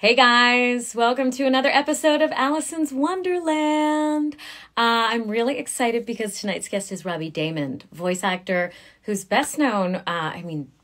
Hey guys, welcome to another episode of Alicyn's Wonderland. I'm really excited because tonight's guest is Robbie Daymond, voice actor who's best known,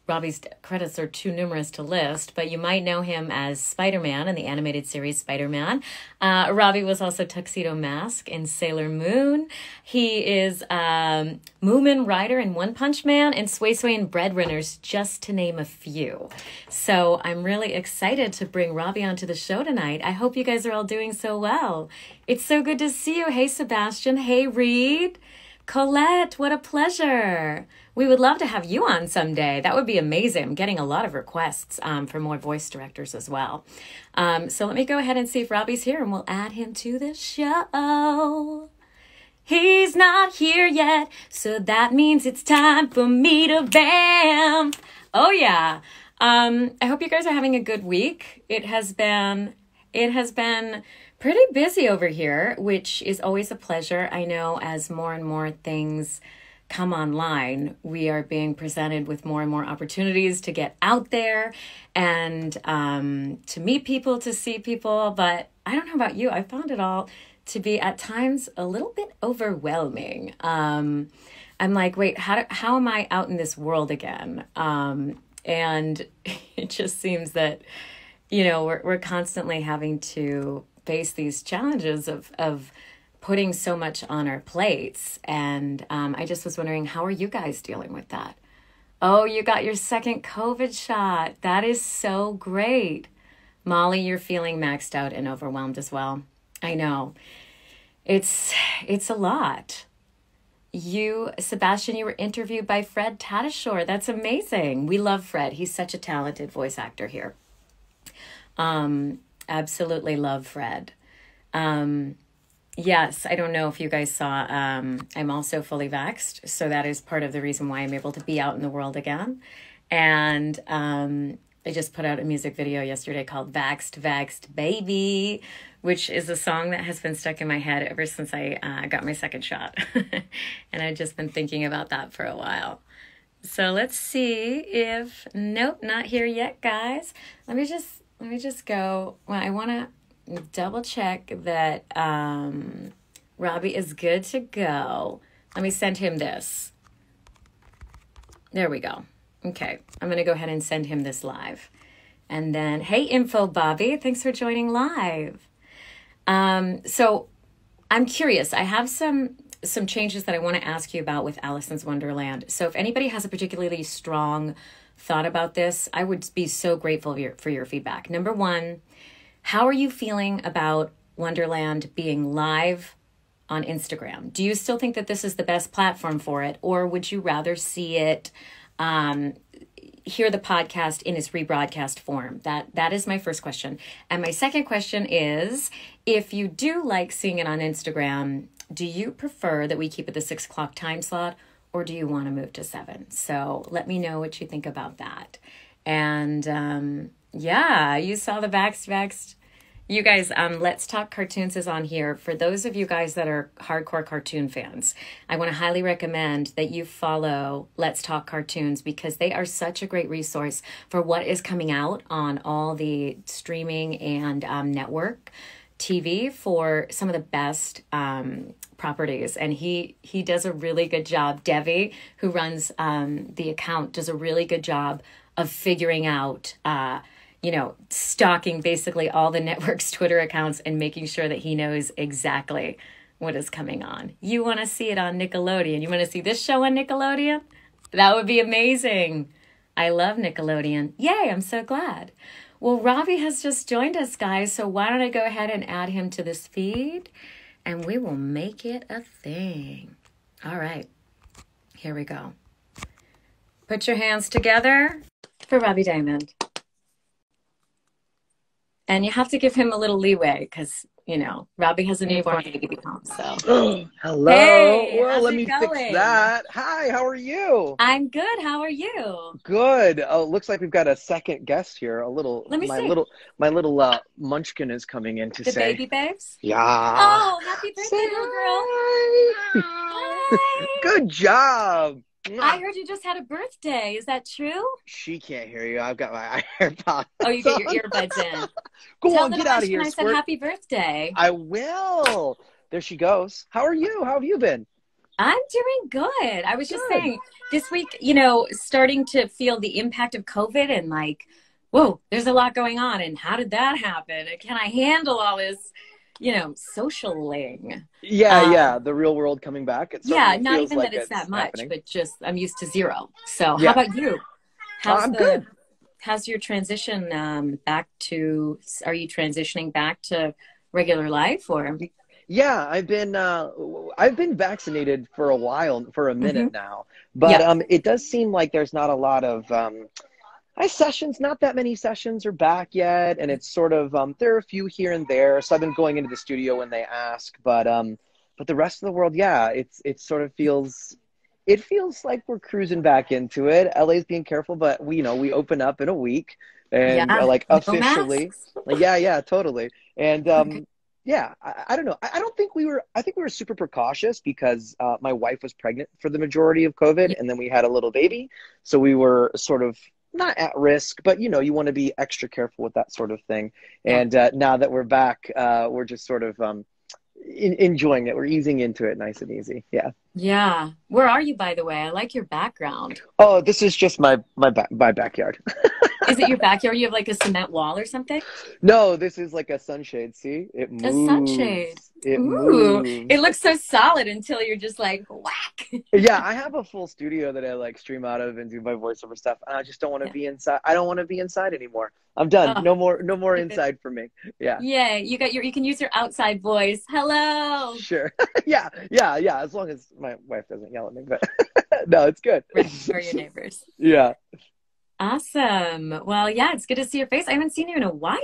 Robbie's credits are too numerous to list, but you might know him as Spider-Man in the animated series Spider-Man. Robbie was also Tuxedo Mask in Sailor Moon. He is Moomin Rider in One Punch Man and SwaySway in Breadwinners, just to name a few. So I'm really excited to bring Robbie onto the show tonight. I hope you guys are all doing so well. It's so good to see you. Hey, Sebastian. Hey, Reed. Colette, what a pleasure. We would love to have you on someday. That would be amazing. I'm getting a lot of requests for more voice directors as well. So let me go ahead and see if Robbie's here and we'll add him to the show. He's not here yet, so that means it's time for me to vamp. Oh yeah. I hope you guys are having a good week. It has been pretty busy over here, which is always a pleasure. I know as more and more things come online, we are being presented with more and more opportunities to get out there and to meet people, to see people. But I don't know about you, I found it all to be at times a little bit overwhelming. I'm like, wait, how am I out in this world again? And it just seems that, you know, we're constantly having to face these challenges of putting so much on our plates. And I just was wondering, how are you guys dealing with that? Oh, you got your second COVID shot. That is so great. Molly, you're feeling maxed out and overwhelmed as well. I know. It's a lot. You, Sebastian, you were interviewed by Fred Tatasciore. That's amazing. We love Fred. He's such a talented voice actor here. Absolutely love Fred. Yes, I don't know if you guys saw, I'm also fully vaxxed. So that is part of the reason why I'm able to be out in the world again. And I just put out a music video yesterday called Vaxxed Baby, which is a song that has been stuck in my head ever since I got my second shot. And I've just been thinking about that for a while. So let's see if, nope, not here yet, guys. Let me just go. Well, I want to double check that Robbie is good to go. Let me send him this. There we go. Okay, I'm going to go ahead and send him this live. And then, hey, Info Bobby, thanks for joining live. So I'm curious. I have some changes that I want to ask you about with Alicyn's Wonderland. So if anybody has a particularly strong thought about this, I would be so grateful for your feedback. Number one, how are you feeling about Wonderland being live on Instagram? Do you still think that this is the best platform for it? Or would you rather see it, hear the podcast in its rebroadcast form? That is my first question. And my second question is, if you do like seeing it on Instagram, do you prefer that we keep it the 6 o'clock time slot? Or do you want to move to 7? So let me know what you think about that. And yeah, you saw the Vaxxed. You guys, Let's Talk Cartoons is on here. For those of you guys that are hardcore cartoon fans, I want to highly recommend that you follow Let's Talk Cartoons because they are such a great resource for what is coming out on all the streaming and network TV for some of the best properties. And he does a really good job. Devi, who runs the account, does a really good job of figuring out, stalking basically all the network's Twitter accounts and making sure that he knows exactly what is coming on. You want to see it on Nickelodeon? You want to see this show on Nickelodeon? That would be amazing. I love Nickelodeon. Yay, I'm so glad. Well, Robbie has just joined us, guys, so why don't I go ahead and add him to this feed, and we will make it a thing. All right, here we go. Put your hands together for Robbie Daymond. And you have to give him a little leeway because, Robbie has a newborn baby home, so. Hello. Hey, well, how's let it me going? fix that. Hi, how are you? I'm good. How are you? Good. Oh, looks like we've got a second guest here. Let me see. My little munchkin is coming in to The say. baby babes? Yeah. Oh, happy birthday, Say little girl. hi. Hi. Good job. I heard you just had a birthday. Is that true? She can't hear you. I've got my AirPods. Oh, you get your earbuds in. Go Tell on, little get out of Munchkin here, I said Squirt. happy birthday. I will. There she goes. How are you? How have you been? I'm doing good. I was just Good. saying this week, starting to feel the impact of COVID and like, whoa, there's a lot going on. And how did that happen? And can I handle all this, socialing? Yeah, Um, yeah. The real world coming back. It yeah, certainly not feels even that like it's it's that much, happening. but just I'm used to zero. So how Yeah. about you? How's I'm the good. how's your transition back to, are you transitioning back to regular life or? Yeah, I've been vaccinated for a while, for a Hmm. minute now, but Yep. it does seem like there's not a lot of sessions. Not that many sessions are back yet, and it's sort of there are a few here and there. So I've been going into the studio when they ask, but the rest of the world, yeah, it sort of feels. It feels like we're cruising back into it. LA's being careful, but we open up in a week, and Yeah. like No officially, masks. yeah, yeah, totally. And yeah, I don't know. I don't think we were. I think we were super precautious because my wife was pregnant for the majority of COVID, Yeah. and then we had a little baby, so we were sort of not at risk, but you want to be extra careful with that sort of thing. Yeah. And now that we're back, we're just sort of enjoying it. We're easing into it, nice and easy. Yeah. Yeah. Where are you, by the way? I like your background. Oh, this is just my backyard. Is it your backyard? You have like a cement wall or something? No, this is like a sunshade. See, it A sunshade. moves. It Ooh, it moves. looks so solid until you're just like whack. Yeah, I have a full studio that I like stream out of and do my voiceover stuff. And I just don't want to Yeah. be inside. I don't want to be inside anymore. I'm done. Oh, No more good. inside for me. Yeah. Yay. You can use your outside voice. Hello. Sure. Yeah. Yeah. Yeah. As long as my wife doesn't yell at me, but no, it's good. Right. Or your neighbors. Yeah. Awesome. Well, yeah, it's good to see your face. I haven't seen you in a while.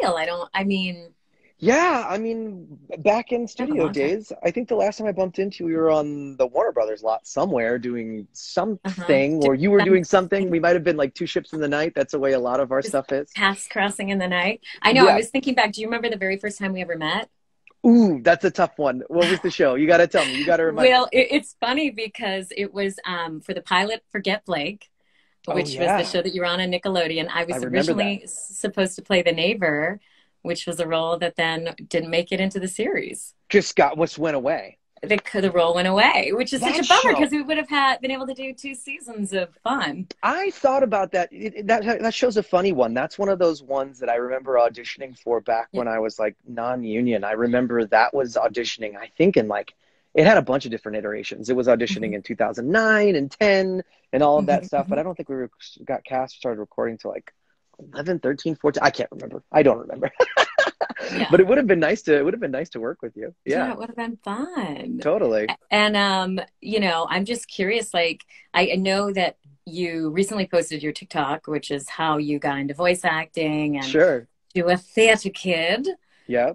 Yeah. I mean, back in Been a studio long time. days, I think the last time I bumped into you, we were on the Warner Brothers lot somewhere doing Uh-huh. something, or you were doing something. We might have been like two ships in the night. That's the way a lot of our Just stuff is. paths crossing in the night. I know. I Yeah. was thinking back. Do you remember the very first time we ever met? Ooh, that's a tough one. What was the show? You got to tell me. You got to remind me. Well, it's funny because it was for the pilot for Get Blake, Oh, which was the yeah. show that you were on Nickelodeon. I I was remember that. originally supposed to play the neighbor, which was a role that then didn't make it into the series. Went away. The role went away, which is such a That bummer show. because we would have been able to do 2 seasons of fun. I thought about that. That show's a funny one. That's one of those ones that I remember auditioning for back Yeah. when I was like non-union. I remember that was auditioning, I think in like, it had a bunch of different iterations. It was auditioning Hmm. in 2009 and 10 and all of that Hmm. stuff. But Hmm. I don't think got cast, started recording till like 11, 13, 14. I can't remember. I don't remember. Yeah. But it would have been nice to work with you. Yeah, Yeah, it would have been fun. totally. And I'm just curious, like I know that you recently posted your TikTok, which is how you got into voice acting and Sure. you a theater kid. Yeah.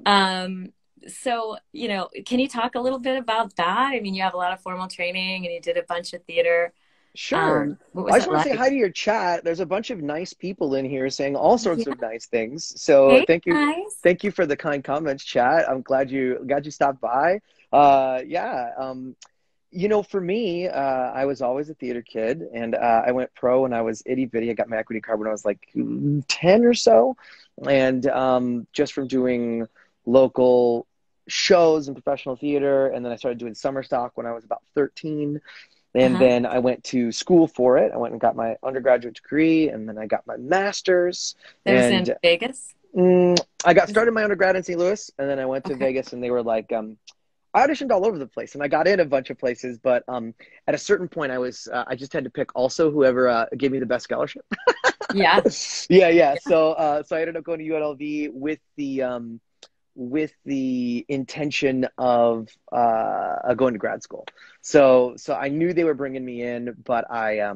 So, can you talk a little bit about that? I mean, you have a lot of formal training and you did a bunch of theater. Sure. What I was just it want to say like? hi to your chat. There's a bunch of nice people in here saying all sorts Yeah. of nice things. So Hey, guys. thank you for the kind comments, chat. I'm glad you stopped by. Yeah. For me, I was always a theater kid, and I went pro when I was itty bitty. I got my equity card when I was like 10 or so, and just from doing local shows and professional theater, and then I started doing summer stock when I was about 13. And Uh-huh. then I went to school for it. I went and got my undergraduate degree, and then I got my master's. That was in And Vegas. I got started my undergrad in St. Louis, and then I went to Okay. Vegas, and they were like, I auditioned all over the place, and I got in a bunch of places. But at a certain point, I just had to pick also whoever gave me the best scholarship. Yeah. Yeah, yeah. So I ended up going to UNLV with the intention of going to grad school. So I knew they were bringing me in, but I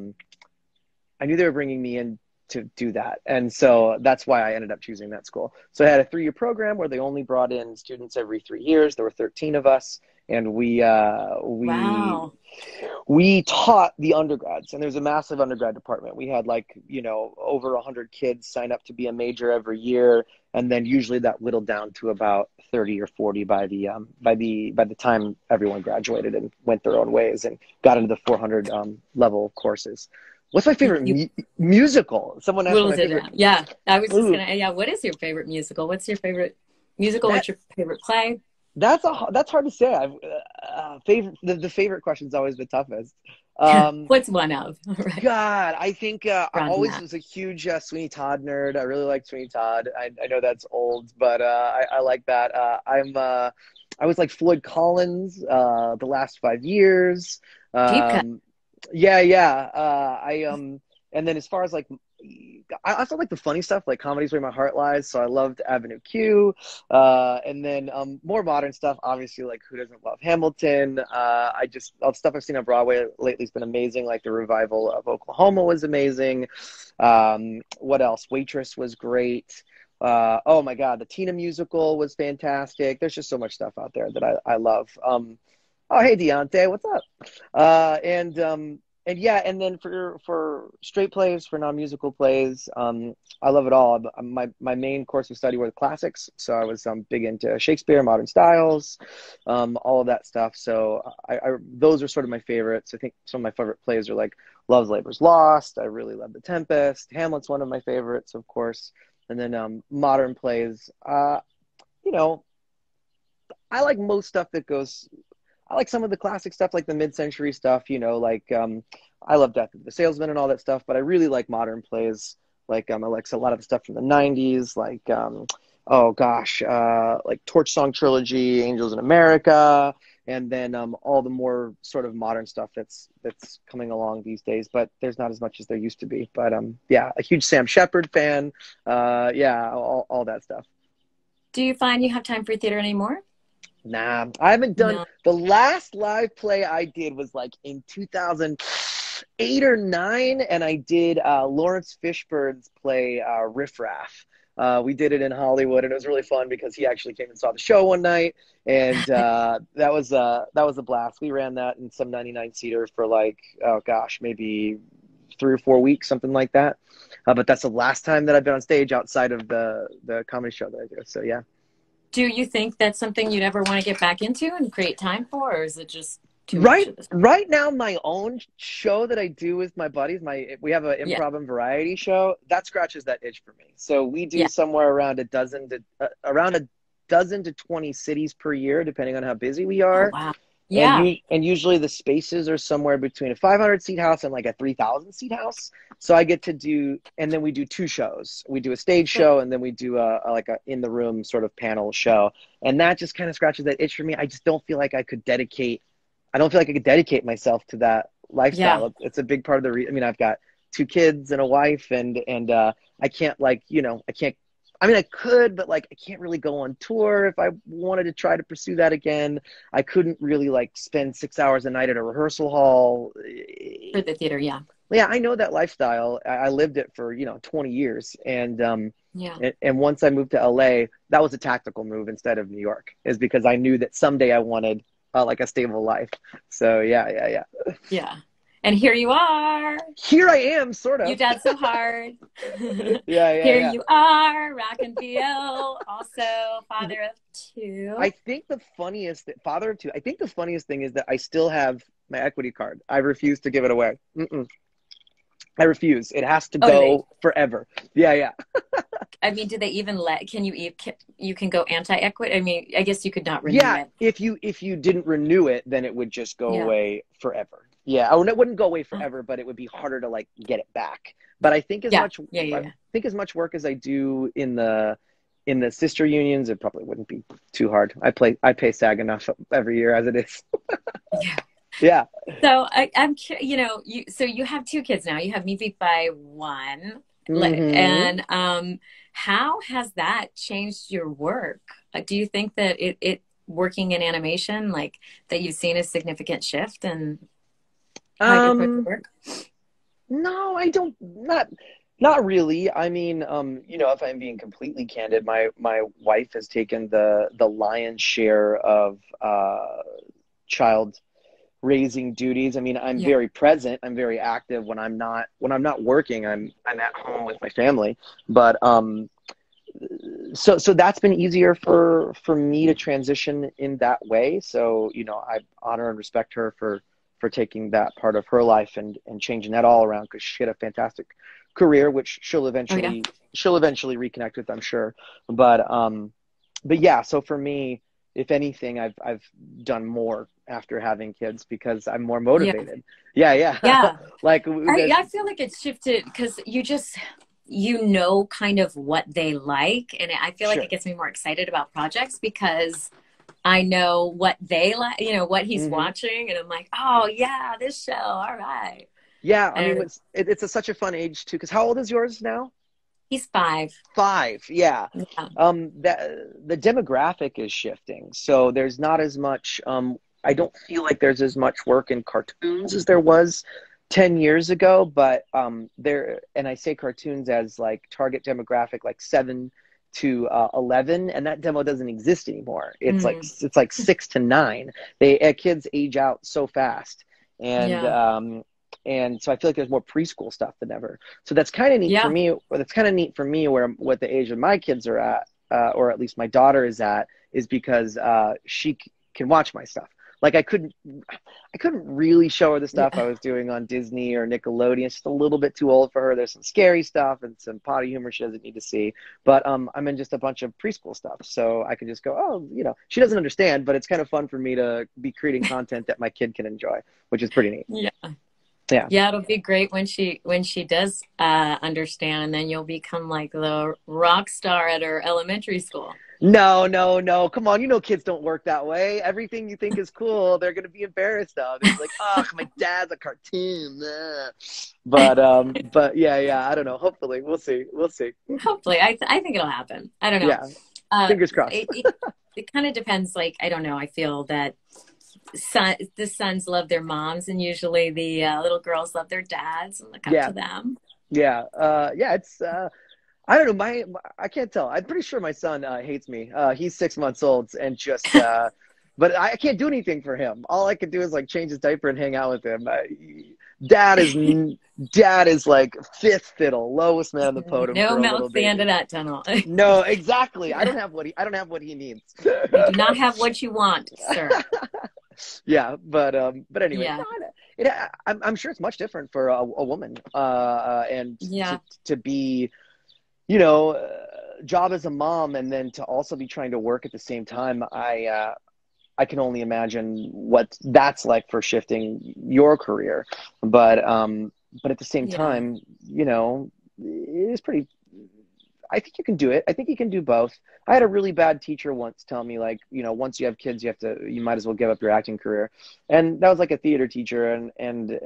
knew they were bringing me in to do that. And so that's why I ended up choosing that school. So I had a 3-year program where they only brought in students every 3 years. There were 13 of us, and Wow. we taught the undergrads, and there's a massive undergrad department. We had over 100 kids sign up to be a major every year, and then usually that whittled down to about 30 or 40 by the time everyone graduated and went their own ways and got into the 400 level courses. What's my favorite musical? Someone asked What me was my it? favorite. Yeah, I was just Ooh, gonna. Yeah, what is your favorite musical? What's your favorite musical? that What's your favorite play? that's hard to say. I've favorite the favorite question's always the toughest. Um, What's one of? All right, God, I think I random always that. was a huge Sweeney Todd nerd. I really like Sweeney Todd. I know that's old, but I like that. I was like Floyd Collins the last 5 years. Deep cut. Um, yeah, yeah. And then as far as like, I also like the funny stuff, like Comedy's Where My Heart Lies. So I loved Avenue Q. And then more modern stuff, obviously, like Who Doesn't Love Hamilton? All the stuff I've seen on Broadway lately has been amazing. Like the revival of Oklahoma was amazing. What else? Waitress was great. Oh my God, the Tina musical was fantastic. There's just so much stuff out there that I love. Oh, hey, Deontay, what's up? And yeah, and then for straight plays, for non-musical plays, I love it all. My main course of study were the classics, so I was big into Shakespeare, modern styles, all of that stuff. So those are sort of my favorites. I think some of my favorite plays are like Love's Labor's Lost. I really love The Tempest. Hamlet's one of my favorites, of course. And then modern plays, you know, I like most stuff that goes. I like some of the classic stuff, like the mid-century stuff, like I love Death of the Salesman and all that stuff, but I really like modern plays, like I like a lot of the stuff from the 90s, like, oh gosh, like Torch Song Trilogy, Angels in America, and then all the more sort of modern stuff that's coming along these days, but there's not as much as there used to be. But yeah, a huge Sam Shepard fan, yeah, all that stuff. Do you find you have time for theater anymore? Nah, I haven't done. No. The last live play I did was like in 2008 or 9, and I did Lawrence Fishburne's play Riff Raff. We did it in Hollywood, and it was really fun because he actually came and saw the show one night, and that was a blast. We ran that in some 99-seater for like, oh gosh, maybe 3 or 4 weeks, something like that. But that's the last time that I've been on stage outside of the comedy show that I do. So yeah. Do you think that's something you'd ever want to get back into and create time for, or is it just too much Right, of this? right now, my own show that I do with my buddies, we have an Yeah, improv and variety show that scratches that itch for me. So we do yeah. somewhere around a dozen to 20 cities per year, depending on how busy we Oh, are. wow. And Yeah. usually the spaces are somewhere between a 500-seat house and like a 3,000-seat house. So I get to do, and then we do 2 shows. We do a stage show, and then we do like a in the room sort of panel show. And that just kind of scratches that itch for me. I just don't feel like I could dedicate. I don't feel like I could dedicate myself to that Yeah. lifestyle. It's a big part of I mean, I've got 2 kids and a wife, and I can't I can't. I mean, I could, but like, I can't really go on tour if I wanted to try to pursue that again. I couldn't really like spend 6 hours a night at a rehearsal hall. For the theater, yeah. Yeah, I know that lifestyle. I lived it for 20 years, Yeah. and once I moved to LA, that was a tactical move instead of New York, is because I knew that someday I wanted like a stable life. So yeah. Yeah. And here you are. Here I am, sort You of. dad so hard. Here Yeah. you are, rock and feel, also father of 2. I think the father of 2. I think the funniest thing is that I still have my equity card. I refuse to give it away. I refuse. It has to go forever. Yeah. I mean, do they even you can go anti-equity? I mean, I guess you could not renew it. If you didn't renew it, then it would just go Yeah. away forever. Yeah, oh, it wouldn't go away forever, but it would be harder to like get it back. But I think I think as much work as I do in the sister unions, it probably wouldn't be too hard. I pay SAG enough every year as it is. Yeah. Yeah. So I'm so you have 2 kids now. You have me beat by 1. Mm-hmm. And how has that changed your work? Do you think that it working in animation, like that you've seen a significant shift in how you approach the work? No, I don't. Not really. I mean, if I'm being completely candid, my wife has taken the lion's share of child raising duties. I mean, I'm very present. I'm very active when I'm not working. I'm at home with my family. But so that's been easier for me to transition in that way. So I honor and respect her for for taking that part of her life and changing that all around, because she had a fantastic career, which she'll eventually reconnect with, I'm sure. But yeah, so for me, if anything, I've done more after having kids because I'm more motivated. Yeah. Like I feel like it's shifted because you know kind of what they like, and I feel like it gets me more excited about projects because I know what they like, you know, what he's watching, and I'm like, oh yeah, this show, all right. Yeah, I mean, it's such a fun age too. Because how old is yours now? He's 5. 5, yeah. The demographic is shifting, so there's not as much. I don't feel like there's as much work in cartoons as there was 10 years ago. But and I say cartoons as like target demographic, like 7 to 11, and that demo doesn't exist anymore. It's like 6 to 9. Kids age out so fast, and so I feel like there's more preschool stuff than ever. So that's kind of neat for me. That's kind of neat for me where what the age of my kids are at, or at least my daughter is at, is because she can watch my stuff. Like I couldn't really show her the stuff I was doing on Disney or Nickelodeon. It's just a little bit too old for her. There's some scary stuff and some potty humor she doesn't need to see. But I'm in just a bunch of preschool stuff, so I can just go, oh, you know, she doesn't understand, but it's kind of fun for me to be creating content that my kid can enjoy, which is pretty neat. Yeah, it'll be great when she does understand, and then you'll become like the rock star at her elementary school. No. Come on. You know, kids don't work that way. Everything you think is cool, they're going to be embarrassed of. It's like, oh, my dad's a cartoon. But yeah, I don't know. Hopefully. We'll see. Hopefully. I think it'll happen. I don't know. Yeah. Fingers crossed. It kind of depends. Like, I don't know. I feel that the sons love their moms, and usually the little girls love their dads and look up to them. Yeah. It's, I don't know. I can't tell. I'm pretty sure my son hates me. He's 6 months old and just, but I can't do anything for him. All I can do is like change his diaper and hang out with him. Dad is like fifth fiddle, lowest man on the podium. No mouth at the end of that tunnel. No, exactly. I don't have what he needs. You do not have what you want, sir. Yeah, but anyway, I'm sure it's much different for a woman, and to be, you know, job as a mom and then to also be trying to work at the same time. I can only imagine what that's like for shifting your career, but at the same time, you know, it is pretty. I think you can do it. I think you can do both. I had a really bad teacher once tell me, like, you know, once you have kids, you might as well give up your acting career. And that was like a theater teacher, and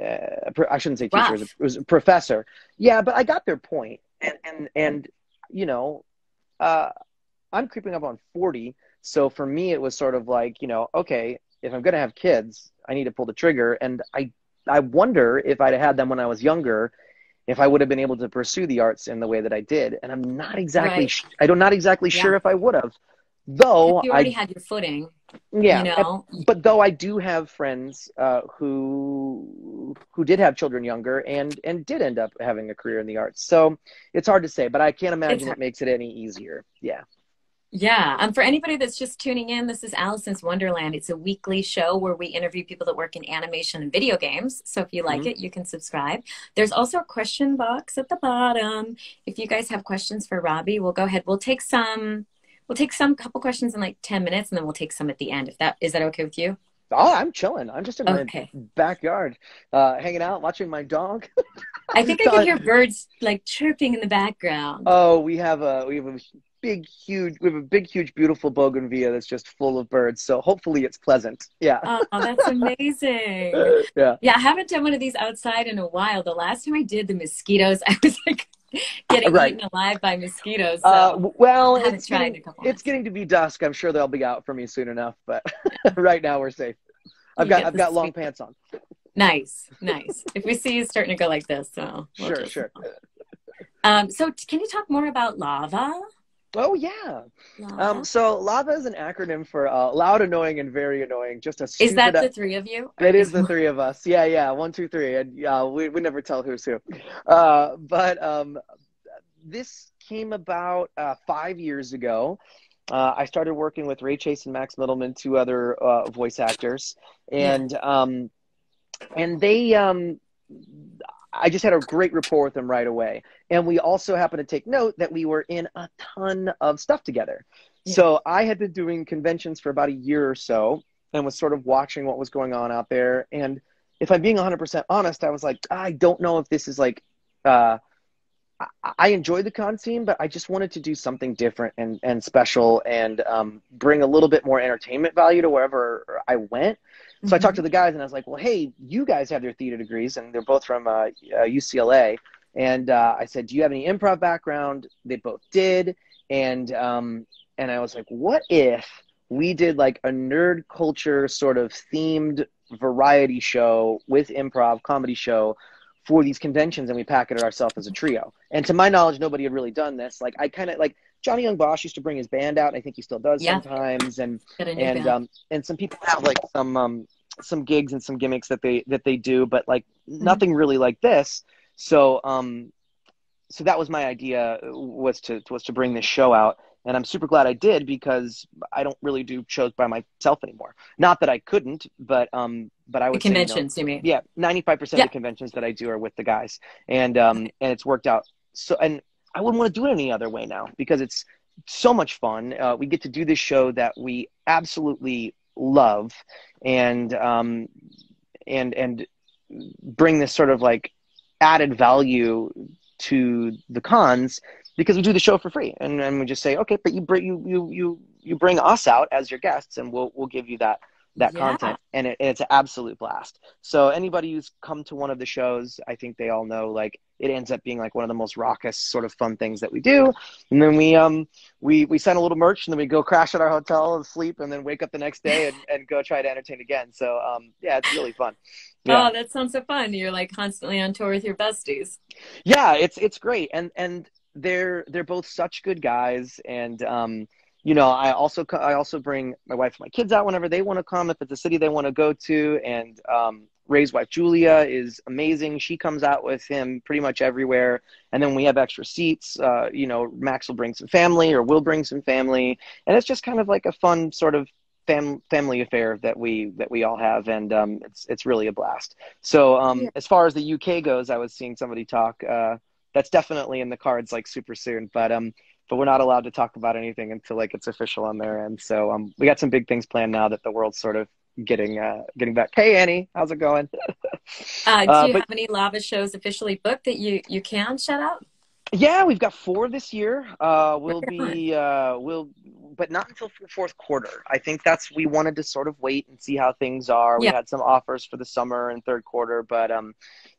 I shouldn't say teacher, it was a professor. Yeah, but I got their point. And you know, I'm creeping up on 40. So for me, it was sort of like, you know, okay, if I'm going to have kids, I need to pull the trigger. And I wonder if I'd had them when I was younger, if I would have been able to pursue the arts in the way that I did. And I'm not exactly, I'm not exactly sure if I would have, though. You already had your footing. Yeah. You know? But though I do have friends who did have children younger and did end up having a career in the arts. So it's hard to say, but I can't imagine it makes it any easier. Yeah. Yeah. For anybody that's just tuning in, this is Alicyn's Wonderland. It's a weekly show where we interview people that work in animation and video games. So if you like it, you can subscribe. There's also a question box at the bottom. If you guys have questions for Robbie, we'll go ahead. We'll take some couple questions in like 10 minutes, and then we'll take some at the end. Is that okay with you? Oh, I'm chilling. I'm just in my backyard, hanging out, watching my dog. I think I can hear birds like chirping in the background. Oh, we have a big, huge, beautiful bougainvillea that's just full of birds. So hopefully it's pleasant. Yeah. Oh, that's amazing. Yeah, I haven't done one of these outside in a while. The last time I did the mosquitoes, I was like getting eaten alive by mosquitoes. So well, I haven't tried in a couple it's getting to be dusk. I'm sure they'll be out for me soon enough, but right now we're safe. I've got long pants on. Nice. If we see you starting to go like this, so sure. So can you talk more about L.A.V.A? Oh yeah. So L.A.V.A is an acronym for loud, annoying, and very annoying. Just a Is that the three of you? It is the three of us. Yeah. 1, 2, 3, and we never tell who's who. But this came about 5 years ago. I started working with Ray Chase and Max Middleman, 2 other voice actors, and and I just had a great rapport with them right away. And we also happened to take note that we were in a ton of stuff together. Yeah. So I had been doing conventions for about a year or so and was sort of watching what was going on out there. And if I'm being 100% honest, I was like, I don't know if this is like, I enjoyed the con scene, but I just wanted to do something different and special and bring a little bit more entertainment value to wherever I went. So I talked to the guys and I was like, well, hey, you guys have your theater degrees and they're both from UCLA. And I said, do you have any improv background? They both did. And I was like, what if we did like a nerd culture sort of themed variety show with improv comedy show for these conventions, and we packet it ourselves as a trio. And to my knowledge, nobody had really done this. Like I kind of like Johnny Young Bosch used to bring his band out. And I think he still does sometimes. And some people have like some gigs and some gimmicks that they do, but like nothing really like this. So so that was my idea, was to bring this show out. And I'm super glad I did, because I don't really do shows by myself anymore. Not that I couldn't, but I would say, conventions, you mean? Yeah, 95% of the conventions that I do are with the guys, and it's worked out. So, and I wouldn't want to do it any other way now, because it's so much fun. We get to do this show that we absolutely love, and bring this sort of like added value to the cons, because we do the show for free, and we just say, okay, but you bring us out as your guests, and we'll give you that content, and it's an absolute blast. So anybody who's come to one of the shows, I think they all know, like, it ends up being like one of the most raucous sort of fun things that we do. And then we send a little merch, and then we go crash at our hotel and sleep, and then wake up the next day and go try to entertain again. So yeah, it's really fun. Yeah. Oh, that sounds so fun. You're like constantly on tour with your besties. Yeah, it's great, and they're both such good guys, and you know, I also bring my wife and my kids out whenever they want to come, if it's a city they want to go to. And Ray's wife Julia is amazing. She comes out with him pretty much everywhere. And then we have extra seats. You know, Max will bring some family, or we'll bring some family, and it's just kind of like a fun sort of family affair that we all have, and it's really a blast. So as far as the UK goes, I was seeing somebody talk. That's definitely in the cards, like super soon, but we're not allowed to talk about anything until like it's official on their end. So we got some big things planned now that the world's sort of getting back. Hey Annie, how's it going? Do you have any L.A.V.A shows officially booked that you can shout out? Yeah, we've got 4 this year. But not until fourth quarter. I think we wanted to sort of wait and see how things are. We had some offers for the summer and third quarter, but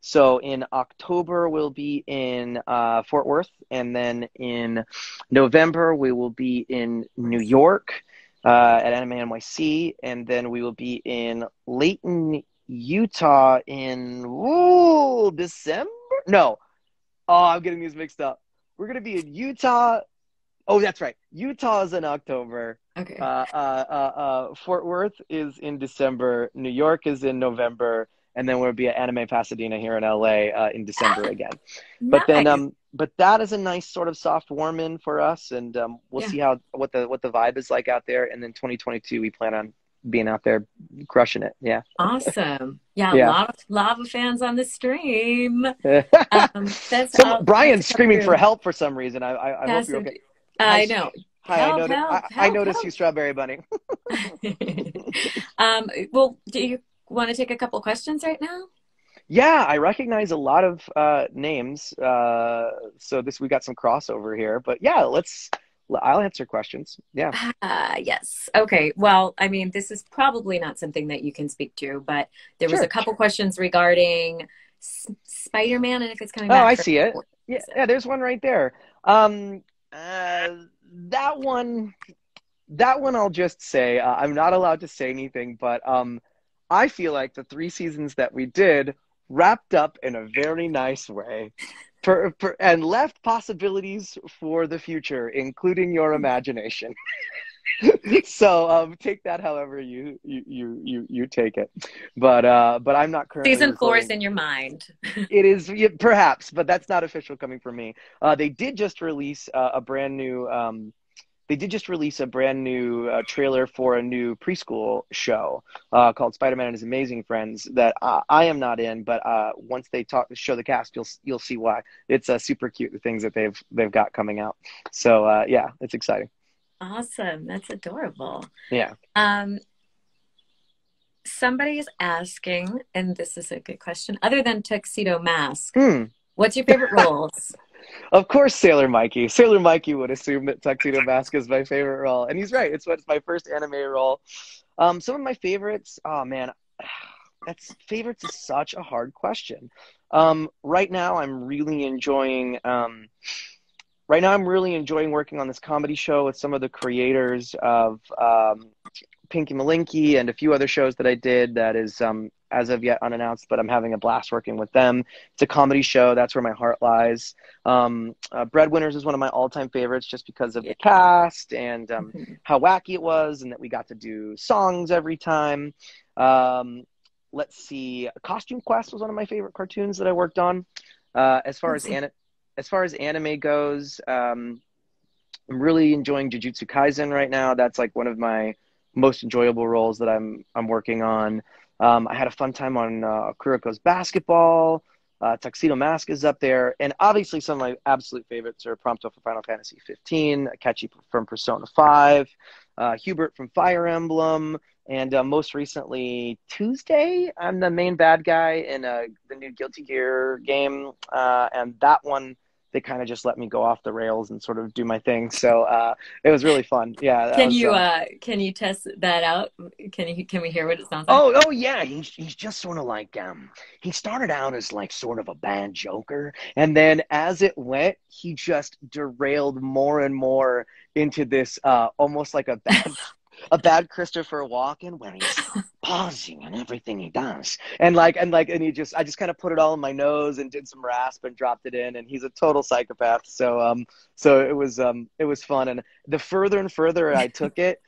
so in October we'll be in Fort Worth, and then in November we will be in New York at Anime NYC, and then we will be in Layton, Utah in December? No. Oh, I'm getting these mixed up. We're going to be in Utah. Oh, that's right. Utah is in October. Okay. Fort Worth is in December. New York is in November. And then we'll be at Anime Pasadena here in LA in December again. Nice. But then, but that is a nice sort of soft warm in for us. And we'll see what the vibe is like out there. And then 2022, we plan on being out there crushing it. Yeah. Awesome. Yeah. A lot of L.A.V.A fans on the stream. Brian's screaming for help for some reason. I hope you're okay. I know. Hi, I noticed you, Strawberry Bunny. Well, do you want to take a couple questions right now? Yeah, I recognize a lot of names. So we got some crossover here. But yeah, I'll answer questions. Yeah. Yes. Okay. Well, I mean, this is probably not something that you can speak to, but there was a couple questions regarding Spider-Man and if it's coming back. Oh, I see it. Yeah, there's one right there. That one I'll just say, I'm not allowed to say anything, but I feel like the 3 seasons that we did wrapped up in a very nice way. And left possibilities for the future, including your imagination. So take that however you take it. But I'm not currently. Season 4 is in your mind. It is, perhaps, but that's not official coming from me. They did just release a brand new they did just release a brand new trailer for a new preschool show called Spider-Man and His Amazing Friends that I am not in, but once they show the cast, you'll see why. It's super cute, the things that they've got coming out. So yeah, it's exciting. Awesome. That's adorable. Yeah. Somebody is asking, and this is a good question, other than Tuxedo Mask, Hmm. what's your favorite roles? Of course, Sailor Mikey. Sailor Mikey would assume that Tuxedo Mask is my favorite role, and he's right. It's my first anime role. Some of my favorites. Oh man, favorites is such a hard question. Right now, I'm really enjoying. Right now, I'm really enjoying working on this comedy show with some of the creators of Pinky Malinky and a few other shows that I did that is as of yet unannounced, but I'm having a blast working with them. It's a comedy show. That's where my heart lies. Breadwinners is one of my all-time favorites just because of the cast and how wacky it was and that we got to do songs every time. Let's see. Costume Quest was one of my favorite cartoons that I worked on. As far as anime goes, I'm really enjoying Jujutsu Kaisen right now. That's like one of my most enjoyable roles that I'm working on. I had a fun time on Kuroko's Basketball. Tuxedo Mask is up there. And obviously some of my absolute favorites are Prompto from Final Fantasy 15, Akechi from Persona 5, Hubert from Fire Emblem, and most recently Tuesday, I'm the main bad guy in the new Guilty Gear game. And that one, they kind of just let me go off the rails and sort of do my thing. So it was really fun. Yeah. Can you test that out? Can we hear what it sounds like? Oh yeah. He's just sort of like, he started out as like sort of a bad joker. And then as it went, he just derailed more and more into this almost like a bad Christopher Walken where he's pausing in everything he does. And I just kind of put it all in my nose and did some rasp and dropped it in, and he's a total psychopath. So it was fun. And the further and further I took it,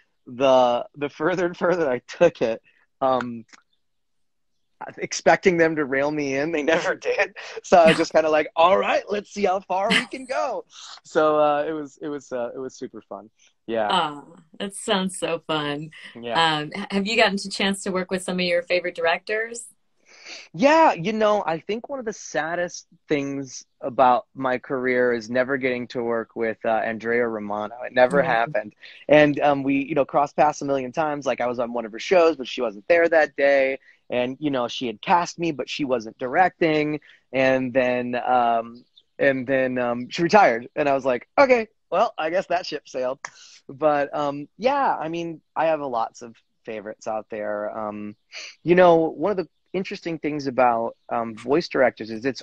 expecting them to rail me in, they never did. So I was just kind of like, all right, let's see how far we can go. So it was super fun. Yeah. Oh, that sounds so fun. Yeah. Have you gotten a chance to work with some of your favorite directors? Yeah, I think one of the saddest things about my career is never getting to work with Andrea Romano. It never happened. And we, crossed paths a million times. Like I was on one of her shows, but she wasn't there that day. And, she had cast me, but she wasn't directing. And then she retired. And I was like, okay, well, I guess that ship sailed. But yeah, I mean, I have lots of favorites out there. One of the interesting things about voice directors is it's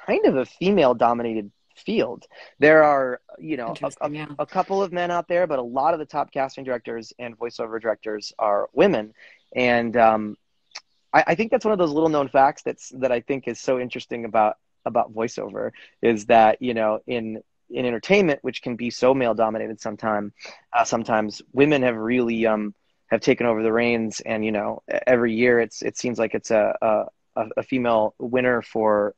kind of a female-dominated field. There are, a couple of men out there, but a lot of the top casting directors and voiceover directors are women. And I think that's one of those little-known facts that I think is so interesting about voiceover is that, in entertainment, which can be so male-dominated sometimes women have really have taken over the reins, and every year it seems like it's a female winner for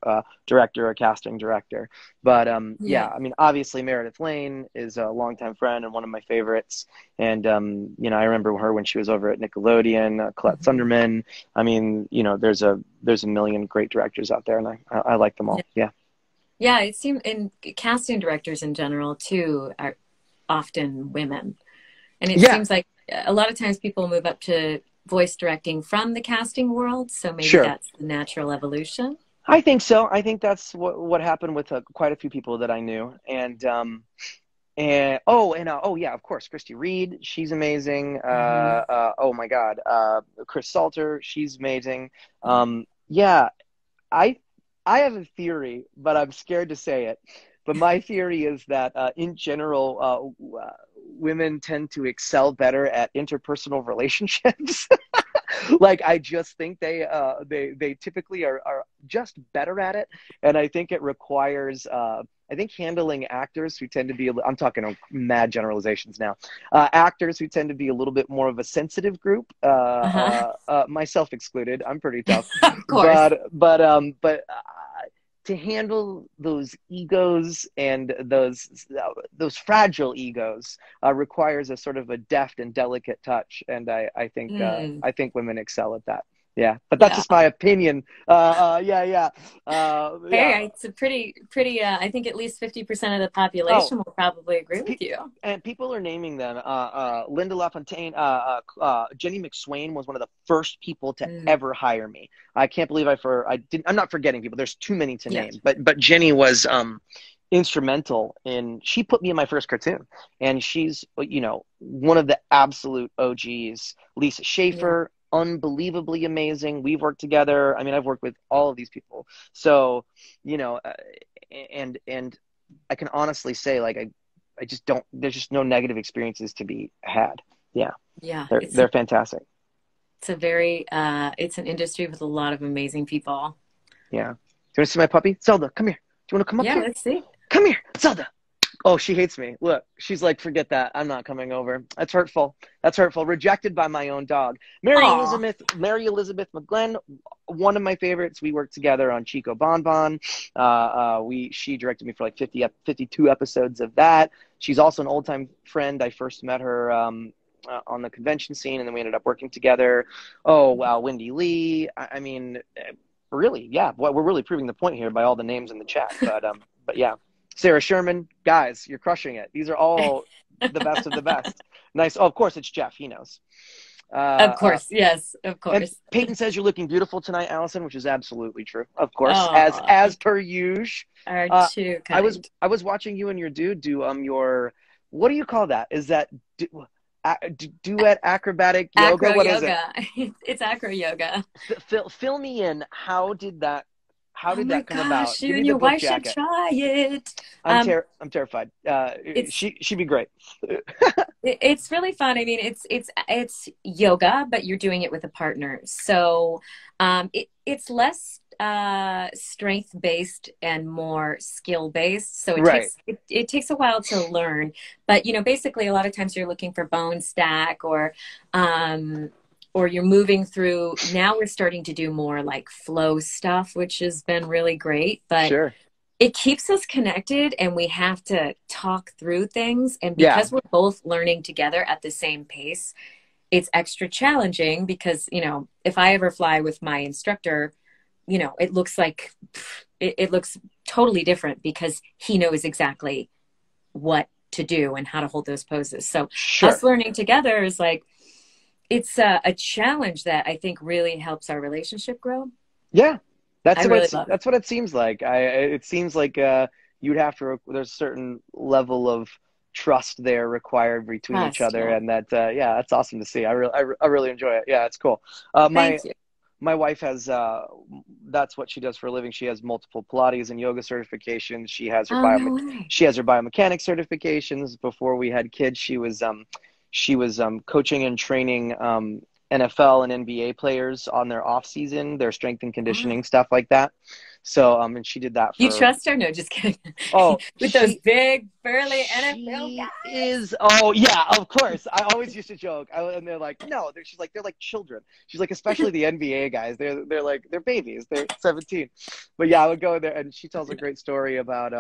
director or casting director. But yeah, I mean, obviously Meredith Lane is a longtime friend and one of my favorites. And I remember her when she was over at Nickelodeon, Colette Sunderman. I mean, there's a million great directors out there, and I like them all. Yeah. Yeah, it seems, and casting directors in general too are often women, and it seems like a lot of times people move up to voice directing from the casting world, so maybe that's the natural evolution. I think so. I think that's what happened with quite a few people that I knew, and yeah, of course, Christy Reed, she's amazing. Oh my God, Chris Salter, she's amazing. Yeah, I have a theory, but I'm scared to say it. But my theory is that in general, women tend to excel better at interpersonal relationships. Like I just think they typically are just better at it, and I think it requires. I think handling actors who tend to be, I'm talking mad generalizations now, actors who tend to be a little bit more of a sensitive group, myself excluded. I'm pretty tough. Of course. But to handle those egos and those fragile egos requires a sort of a deft and delicate touch, and I think women excel at that. Yeah, but that's Yeah. just my opinion. Yeah. Hey, it's a pretty, I think at least 50% of the Oh, population will probably agree with you. and people are naming them. Linda LaFontaine, Jenny McSwain was one of the first people to Mm, ever hire me. I can't believe I didn't. I'm not forgetting people. There's too many to yeah. name, but Jenny was instrumental in. She put me in my first cartoon, and she's one of the absolute OGs. Lisa Yeah. Schaefer, unbelievably amazing. We've worked together. I mean, I've worked with all of these people. So and I can honestly say, like, I just don't, there's just no negative experiences to be had. Yeah. Yeah. They're fantastic. It's a very, it's an industry with a lot of amazing people. Yeah. Do you want to see my puppy? Zelda, come here. Do you want to come up Yeah, here? let's see. Come here, Zelda. Oh, she hates me. Look, she's like, forget that. I'm not coming over. That's hurtful. That's hurtful. Rejected by my own dog. Aw. Mary Elizabeth McGlenn, one of my favorites. We worked together on Chico Bon Bon. She directed me for like 52 episodes of that. She's also an old time friend. I first met her on the convention scene, and then we ended up working together. Oh wow, Wendy Lee. I mean, really, yeah. Well, we're really proving the point here by all the names in the chat. But yeah. Sarah Sherman, guys, you're crushing it. These are all the best of the best. Nice. Oh, of course, it's Jeff. He knows. Of course. Yes, of And course. Peyton says you're looking beautiful tonight, Alicyn, which is absolutely true. Of course, Oh, as per usual. are Uh, too I kind. was watching you and your dude do your, what do you call that? Is that duet acrobatic yoga? Acro What is it? yoga. It's acro yoga. Fill me in. How Oh did my that come about? gosh, Give you me and the your book wife should jacket. try it. Um, I'm terrified. it's She'd be great. it's really fun. I mean, it's yoga, but you're doing it with a partner. So, it's less strength based and more skill based. So Right. it takes a while to learn. But basically, a lot of times you're looking for bone stack um, or you're moving through. Now we're starting to do more like flow stuff, which has been really great. But Sure. it keeps us connected and we have to talk through things. And Yeah. because we're both learning together at the same pace, it's extra challenging because, if I ever fly with my instructor, it looks like it looks totally different because he knows exactly what to do and how to hold those poses. So us Sure. learning together is like, it's a challenge that I think really helps our relationship grow. Yeah. I really love it. That's what it seems like. It seems like you'd have to, there's a certain level of trust there required between each Trust, other, yeah. and yeah, that's awesome to see. I really enjoy it. Yeah, it's cool. Thank you. My wife has that's what she does for a living. She has multiple Pilates and yoga certifications. Oh, no way. She has her biomechanics certifications. Before we had kids, she was coaching and training NFL and NBA players on their off season, their strength and Oh. conditioning stuff like that. So and she did that You for, trust her? No, just kidding. oh, With those big, burly NFL she guys. is, oh yeah, of course. I always used to joke, and they're like, no, she's like, they're like children. She's like, especially the NBA guys, they're like, they're babies, they're 17. But yeah, I would go in there, and she tells a great story about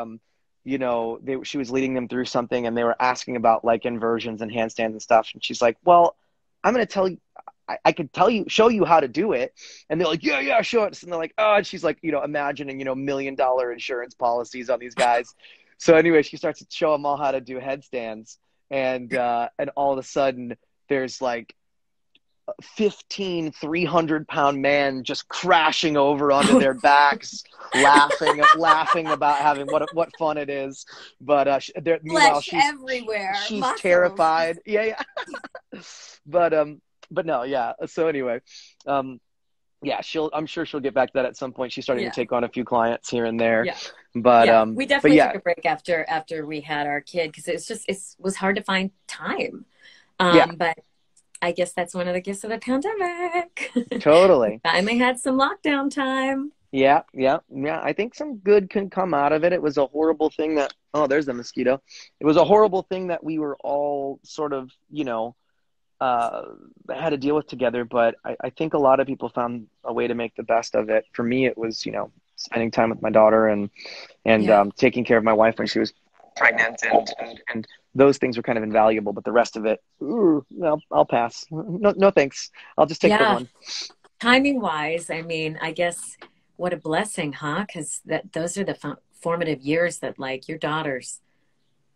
she was leading them through something, and they were asking about like inversions and handstands and stuff, and she's like, well, I'm gonna tell you. I could show you how to do it. And they're like, yeah, show us. And they're like, oh, and she's like, imagining, $1 million insurance policies on these guys. So anyway, she starts to show them all how to do headstands. And all of a sudden there's like 15 300-pound man just crashing over onto their backs, laughing about having what fun it is. But meanwhile, Flesh everywhere. she's Muscles. terrified. Yeah. But no, yeah. So anyway, yeah, I'm sure she'll get back to that at some point. She's starting to Yeah. take on a few clients here and there. Yeah. But Yeah. We but definitely yeah, took a break after we had our kid because it was hard to find time. yeah, But I guess that's one of the gifts of the pandemic. We totally. finally had some lockdown time. Yeah. I think some good can come out of it. It was a horrible thing that, oh, there's the mosquito. It was a horrible thing that we were all sort of, had to deal with together. But I think a lot of people found a way to make the best of it. For me, it was, spending time with my daughter and Yeah. taking care of my wife when she was pregnant, and those things were kind of invaluable. But the rest of it, ooh, no, I'll pass. No, no, thanks. I'll just take the Yeah. one. Timing wise, I mean, I guess what a blessing, huh? Because those are the formative years that like your daughters.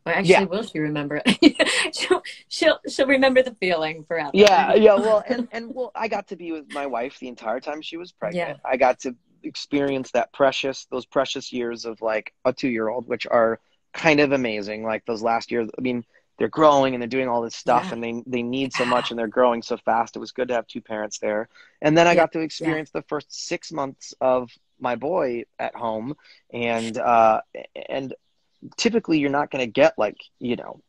Or Yeah, actually, will she remember it? She'll remember the feeling forever. yeah, yeah. Well, and well, I got to be with my wife the entire time she was Yeah. pregnant. I got to experience those precious years of like a 2-year-old, which are kind of amazing. Like those last years, I mean, they're growing and they're doing all this stuff, Yeah. and they need so Yeah. much, and they're growing so fast. It was good to have two parents there. And then I Yeah. got to Yeah. experience the first 6 months of my boy at home, and and typically you're not going to get like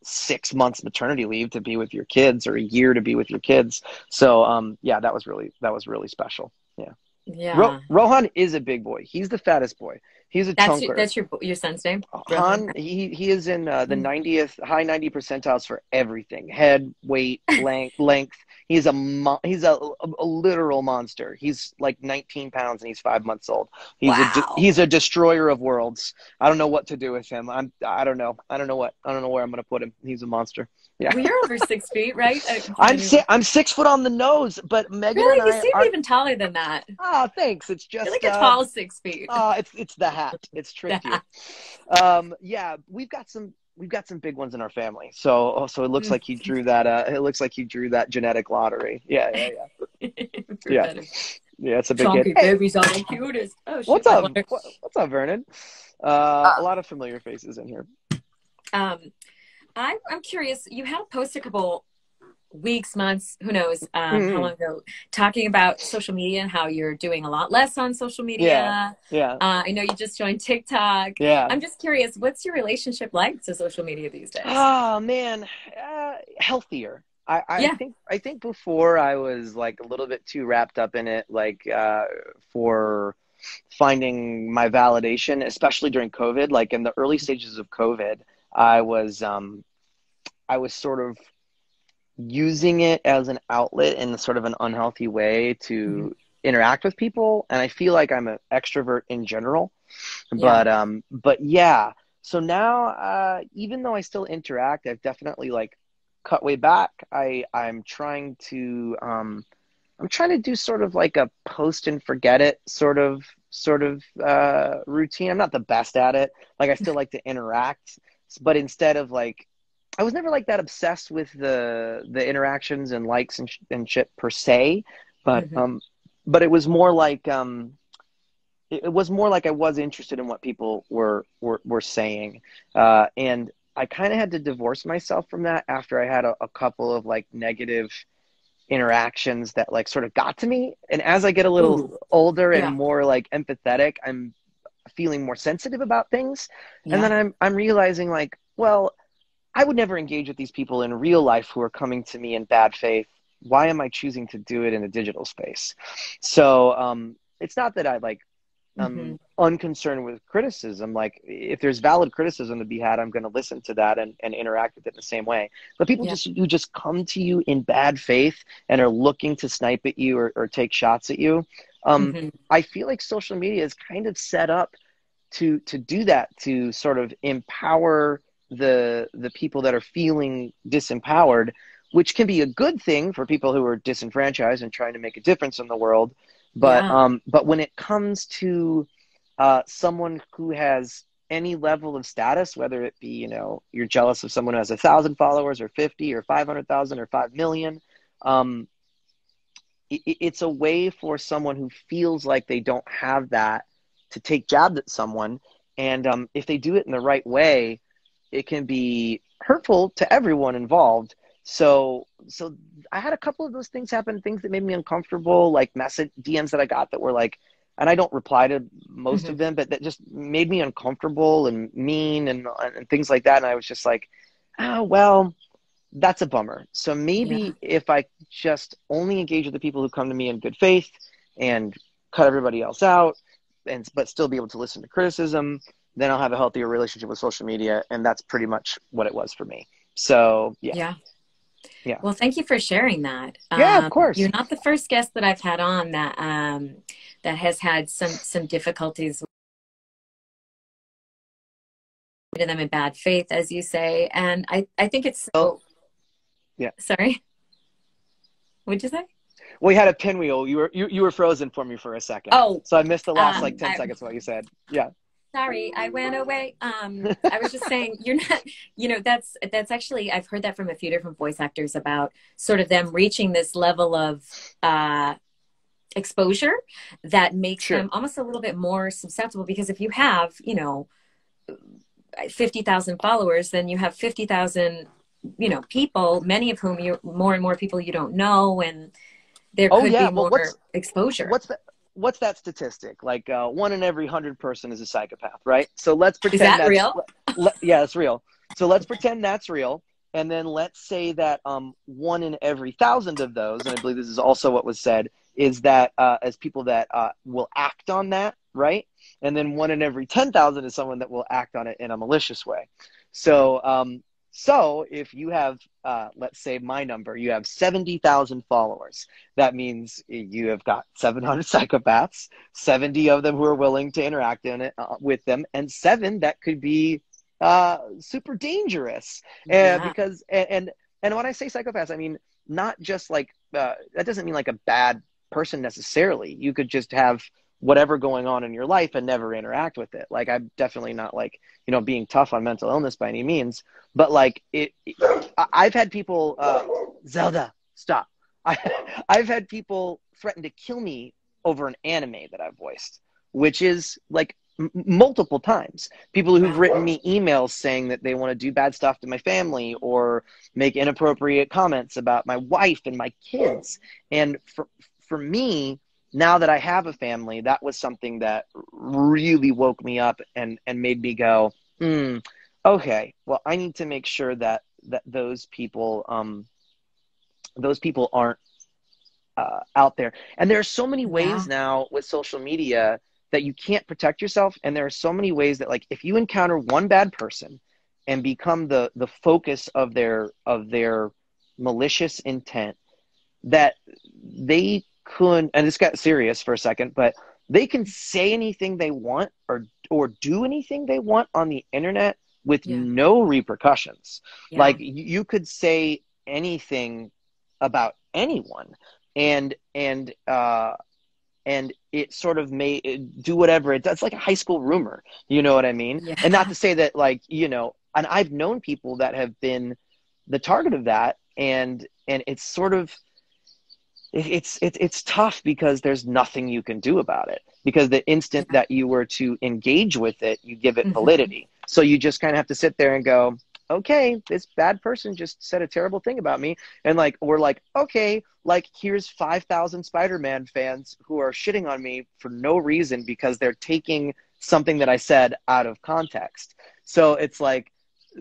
6 months maternity leave to be with your kids, or a year to be with your kids. So yeah, that was really special. Yeah. Yeah. Rohan is a big boy. He's the fattest boy. He's a chunker. That's your son's name, Rohan. Han, he is in the Mm. 90th, high 90 percentiles for everything: head, weight, length. He's a literal monster. He's like 19 pounds and he's 5 months old. Wow. He's a destroyer of worlds. I don't know what to do with him. I don't know. I don't know where I'm gonna put him. He's a monster. Yeah. Well, you're over 6 feet, right? I'm 6 foot on the nose, but Megan and Really? You I seem are. even taller than that. Ah, thanks. It's You're just like a tall 6 feet. it's the hat. It's tricked you. Yeah, we've got some big ones in our family. So it looks like you drew that. It looks like you drew that genetic lottery. Yeah, yeah, For yeah, better. yeah. It's a big hit. Chunky Hey, babies are the cutest. Oh shoot, what's my up? water. What's up, Vernon? A lot of familiar faces in here. Um, I'm curious. You had a post a couple weeks, months, who knows, how Mm-hmm. long ago, talking about social media and how you're doing a lot less on social Yeah, media. yeah, I know you just joined TikTok. yeah. I'm just curious, what's your relationship like to social media these days? Oh man, healthier. Yeah. I think before I was like a little bit too wrapped up in it, like for finding my validation, especially during COVID. Like in the early stages of COVID, I was I was sort of using it as an outlet in sort of an unhealthy way Mhm. to interact with people, and I feel like I'm an extrovert in general. Yeah. But yeah, so now even though I still interact, I've definitely like cut way back. I'm trying to do sort of like a post and forget it sort of routine. I'm not the best at it. Like I still like to interact, but instead of like, I was never like that obsessed with the interactions and likes and shit per se, but Hmm. um but it was more like I was interested in what people were saying, and I kind of had to divorce myself from that after I had a couple of like negative interactions that like sort of got to me. And as I get a little Ooh. older and Yeah. more like empathetic, I'm feeling more sensitive about things. And Yeah. then I'm realizing like, well, I would never engage with these people in real life who are coming to me in bad faith. Why am I choosing to do it in a digital space? So it's not that I like Hmm. unconcerned with criticism. Like if there's valid criticism to be had, I'm going to listen to that and interact with it the same way. But people Yeah. who just come to you in bad faith and are looking to snipe at you or take shots at you. Hmm. I feel like social media is kind of set up to do that, to sort of empower the people that are feeling disempowered, which can be a good thing for people who are disenfranchised and trying to make a difference in the world. Yeah. But when it comes to someone who has any level of status, whether it be, you're jealous of someone who has 1,000 followers or 50 or 500,000 or 5 million, it's a way for someone who feels like they don't have that to take jabs at someone. And if they do it in the right way, it can be hurtful to everyone involved. So I had a couple of those things happen, things that made me uncomfortable, like message DMs that I got that were like, and I don't reply to most Hmm. of them, but that just made me uncomfortable and mean and things like that. And I was just like, oh, well, that's a bummer. So Yeah. maybe if I just only engage with the people who come to me in good faith and cut everybody else out, but still be able to listen to criticism, then I'll have a healthier relationship with social media. And that's pretty much what it was for me. So yeah, Yeah. yeah, Well, thank you for sharing that. yeah, of course. You're not the first guest that I've had on that that has had some difficulties to them in bad faith, as you say. And I think it's Oh, so, yeah. sorry, what'd you say? We had a pinwheel. You were frozen for me for a second, Oh, so I missed the last like 10 I, seconds of what you said. Yeah. sorry, I went away. I was just saying, you're not, that's actually, I've heard that from a few different voice actors about sort of them reaching this level of exposure that makes them Sure. almost a little bit more susceptible. Because if you have, 50,000 followers, then you have 50,000, people, many of whom more and more people you don't know, and there Oh could yeah. be Well, more exposure. what's that? What's that statistic? Like 1 in every 100 person is a psychopath, right? So let's Is pretend that that's real? yeah, it's real. So let's pretend that's real, and then let's say that 1 in every 1,000 of those, and I believe this is also what was said, is that as people that will act on that, right? And then 1 in every 10,000 is someone that will act on it in a malicious way. So so if you have, let's say my number, you have 70,000 followers. That means you have got 700 psychopaths, 70 of them who are willing to interact in it with them, and seven that could be super dangerous. Yeah. Because and when I say psychopaths, I mean not just like that doesn't mean like a bad person necessarily. You could just have whatever going on in your life and never interact with it. Like I'm definitely not like, being tough on mental illness by any means, but like I've had people, Zelda, stop. I've had people threaten to kill me over an anime that I've voiced, which is like multiple times. People who've Wow. written me emails saying that they want to do bad stuff to my family or make inappropriate comments about my wife and my kids. And for me, now that I have a family, that was something that really woke me up and made me go, okay, well, I need to make sure that those people aren't out there. And there are so many Yeah. ways now with social media that you can't protect yourself. And there are so many ways that, like, if you encounter one bad person and become the focus of their malicious intent, that they could, and this got serious for a second, but they can say anything they want or do anything they want on the internet with Yeah. no repercussions. Yeah. Like you could say anything about anyone, and it sort of may do whatever it does. It's like a high school rumor, you know what I mean? And not Yeah. to say that, like, and I've known people that have been the target of that, and it's sort of it's tough because there's nothing you can do about it, because the instant Yeah. that you were to engage with it, you give it Hmm. validity. So you just kind of have to sit there and go, okay, this bad person just said a terrible thing about me, and like we're like, okay, like here's 5,000 Spider-Man fans who are shitting on me for no reason because they're taking something that I said out of context. So it's like,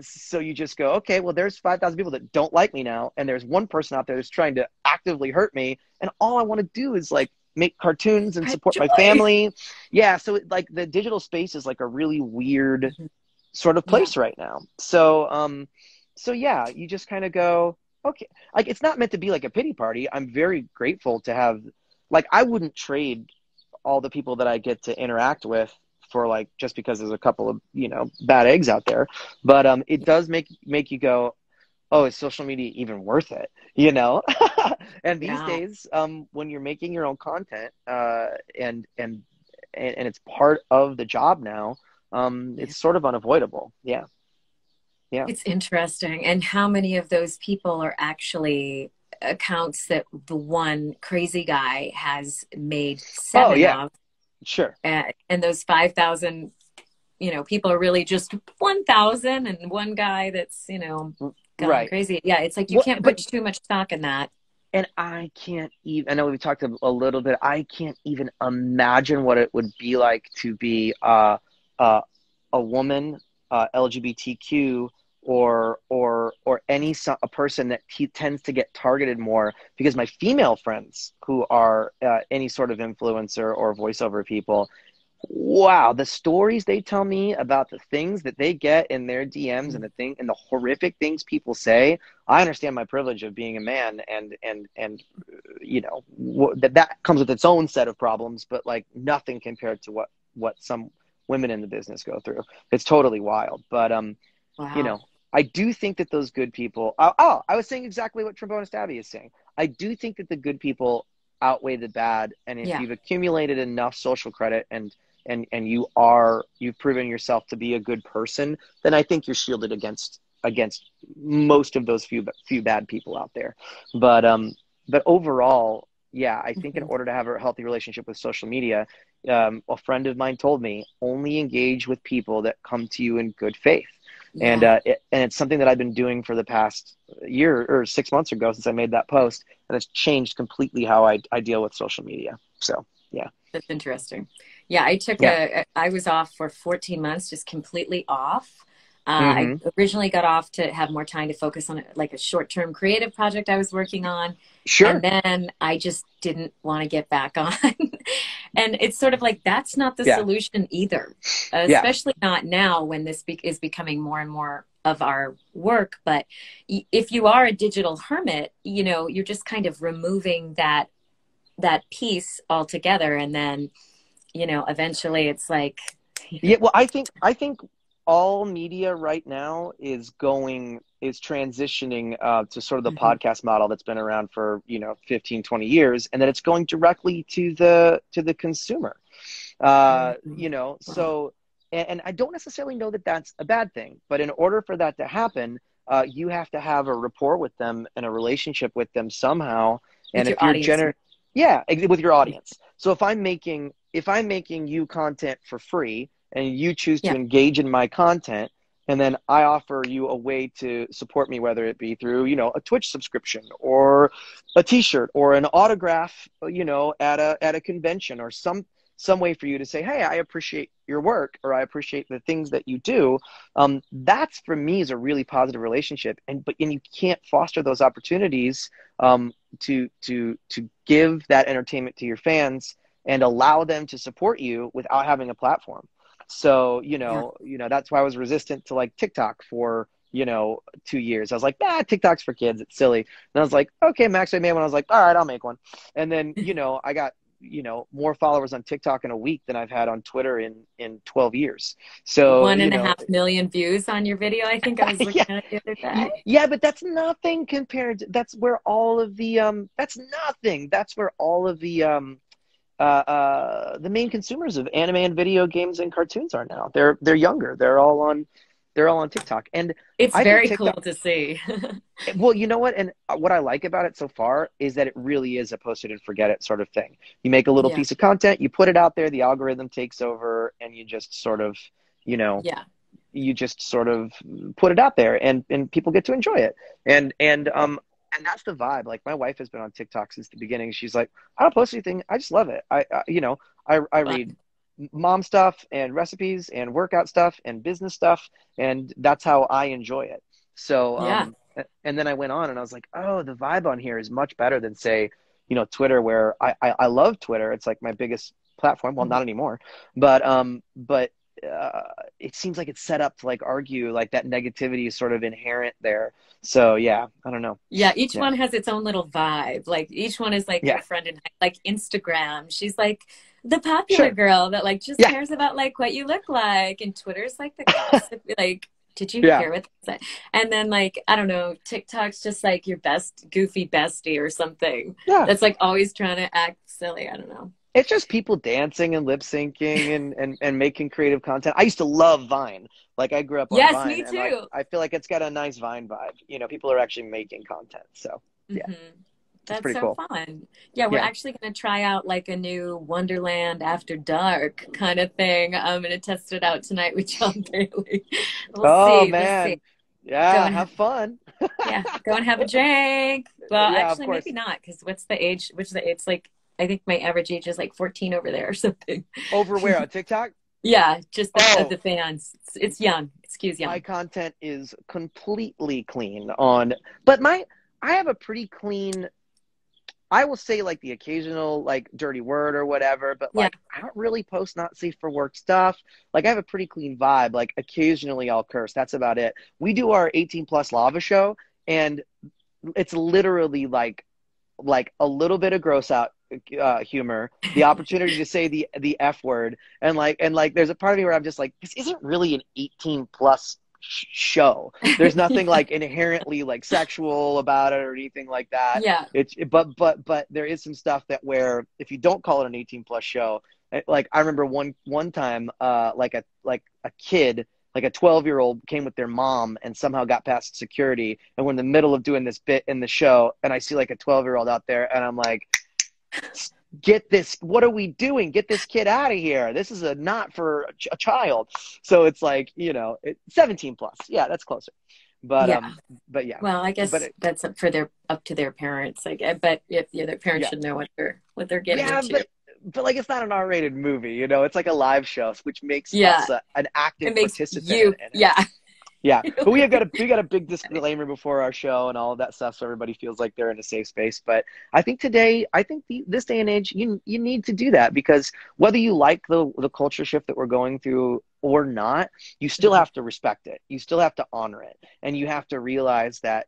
so you just go, okay, well, there's 5,000 people that don't like me now, and there's one person out there that's trying to actively hurt me, and all I want to do is like make cartoons and Spread support my joy. family. Yeah, so like the digital space is like a really weird Mhm. sort of Yeah. place right now. So yeah, you just kind of go, okay, like it's not meant to be like a pity party. I'm very grateful to have, like, I wouldn't trade all the people that I get to interact with for, like, just because there's a couple of bad eggs out there. But it does make you go, oh, is social media even worth it, and these Yeah. days, when you're making your own content, and it's part of the job now, Yeah. it's sort of unavoidable. Yeah. Yeah. It's interesting. And how many of those people are actually accounts that the one crazy guy has made Oh seven yeah. of? Sure. And those 5,000, people are really just 1,000 and one guy that's, gone Right. crazy. Yeah. It's like you What can't but put too much stock in that. And I can't even, I know we talked a little bit, I can't even imagine what it would be like to be uh, a woman, LGBTQ, or a person that tends to get targeted more, because my female friends who are any sort of influencer or voiceover people, wow, the stories they tell me about the things that they get in their DMs, and the horrific things people say. I understand my privilege of being a man, and that comes with its own set of problems, but like nothing compared to what some women in the business go through. It's totally wild. But, you Wow. know, I do think that those good people, I was saying exactly what Trombonist Abby is saying. I do think that the good people outweigh the bad. And if Yeah. you've accumulated enough social credit and you've proven yourself to be a good person, then I think you're shielded against most of those few bad people out there. But overall, yeah, I think in Mhm. order to have a healthy relationship with social media, a friend of mine told me only engage with people that come to you in good faith. And Yeah. and it's something that I've been doing for the past year or 6 months ago since I made that post, and it's changed completely how I deal with social media. So yeah, That's interesting. Yeah, yeah, I was off for 14 months, just completely off. I mm-hmm. originally got off to have more time to focus on like a short-term creative project I was working on. And Sure, then I just didn't want to get back on. And it's sort of like, that's not the yeah, solution either, yeah, especially not now when this is becoming more and more of our work. But if you are a digital hermit, you know, you're just kind of removing that piece altogether, and then, you know, eventually it's like, you know, yeah. Well, I think all media right now is transitioning to sort of the mhm, podcast model that's been around for 15, 20 years, and that it's going directly to the consumer. mhm. Wow. So, and I don't necessarily know that that's a bad thing, but in order for that to happen, you have to have a rapport with them and a relationship with them somehow. And With your if you're audience. yeah, with your audience. So if I'm making you content for free and you choose to Yeah. engage in my content, and then I offer you a way to support me, whether it be through, a Twitch subscription or a t-shirt or an autograph, at a convention, or some way for you to say, hey, I appreciate your work, or I appreciate the things that you do. That's, for me, is a really positive relationship. And you can't foster those opportunities to give that entertainment to your fans and allow them to support you without having a platform. So, Yeah. that's why I was resistant to like TikTok for, 2 years. I was like, TikTok's for kids. It's silly. And I was like, okay, Max, I made one. I was like, all right, I'll make one. And then, I got, more followers on TikTok in a week than I've had on Twitter in 12 years. So, One and a half million views on your video, I think I was looking yeah, at it the other day. yeah, but that's nothing compared to, that's where all of that's nothing. That's where all of the main consumers of anime and video games and cartoons are now. They're younger. They're all on TikTok. And It's I think very cool TikTok, to see. well, you know what? And what I like about it so far is that it really is a post it and forget it sort of thing. You make a little Yeah. piece of content, you put it out there, the algorithm takes over, and you just sort of, you know, Yeah. you just sort of put it out there, and people get to enjoy it. And that's the vibe. Like, my wife has been on TikTok since the beginning. She's like, I don't post anything. I just love it. I read Fun. mom stuff and recipes and workout stuff and business stuff, and that's how I enjoy it. So, Yeah. and then I went on and I was like, oh, the vibe on here is much better than, say, Twitter, where I love Twitter. It's like my biggest platform. Well, Mhm. not anymore, but it seems like it's set up to like argue, like that negativity is sort of inherent there. So yeah, I don't know. Yeah, each Yeah. one has its own little vibe. Like each one is like Yeah. your friend and like Instagram. She's like the popular Sure. girl that like just Yeah. cares about like what you look like. And Twitter's like the gossip, like, did you Yeah. hear what they said? And then like, I don't know, TikTok's just like your best goofy bestie or something. Yeah. That's like always trying to act silly. I don't know. It's just people dancing and lip syncing and making creative content. I used to love Vine. Like, I grew up on Yes, Vine, me and like too. I feel like it's got a nice Vine vibe. People are actually making content. So yeah, Hmm. it's That's pretty so cool. fun. Yeah, we're Yeah. actually going to try out like a new Wonderland After Dark kind of thing. I'm going to test it out tonight with John Bailey. We'll Oh see. We'll see. man. Go Yeah, and have fun. yeah, go and have a drink. Well, Yeah, of actually, maybe course. not, because what's the age? Which the it's like I think my average age is like 14 over there or something. Over where, on TikTok? Yeah, just Oh, the fans. It's young. Excuse my young. content is completely clean on, but I have a pretty clean, I will say, like, the occasional like dirty word or whatever, but Yeah, like I don't really post not safe for work stuff. Like, I have a pretty clean vibe. Like, occasionally I'll curse. That's about it. We do our 18 plus lava show, and it's literally like a little bit of gross out humor, the opportunity to say the F word, and there's a part of me where I'm just like, this isn't really an 18 plus show. There's nothing like inherently like sexual about it or anything like that. Yeah. But there is some stuff that where if you don't call it an 18 plus show, like I remember one time like a kid, like a 12-year-old came with their mom and somehow got past security, and we're in the middle of doing this bit in the show, and I see like a 12-year-old out there, and I'm like, get this, what are we doing? Get this kid out of here. This is not for a child. So it's like, 17 plus. Yeah, that's closer. But yeah. Yeah. Well, I guess that's up to their parents. But if their parents should know what they're getting into. But like, it's not an R-rated movie, it's like a live show, which makes us an active participant in it. Yeah, but we got a big disclaimer before our show and all of that stuff, so everybody feels like they're in a safe space. But I think this day and age, you need to do that, because whether you like the culture shift that we're going through or not, you still have to respect it. You still have to honor it, and you have to realize that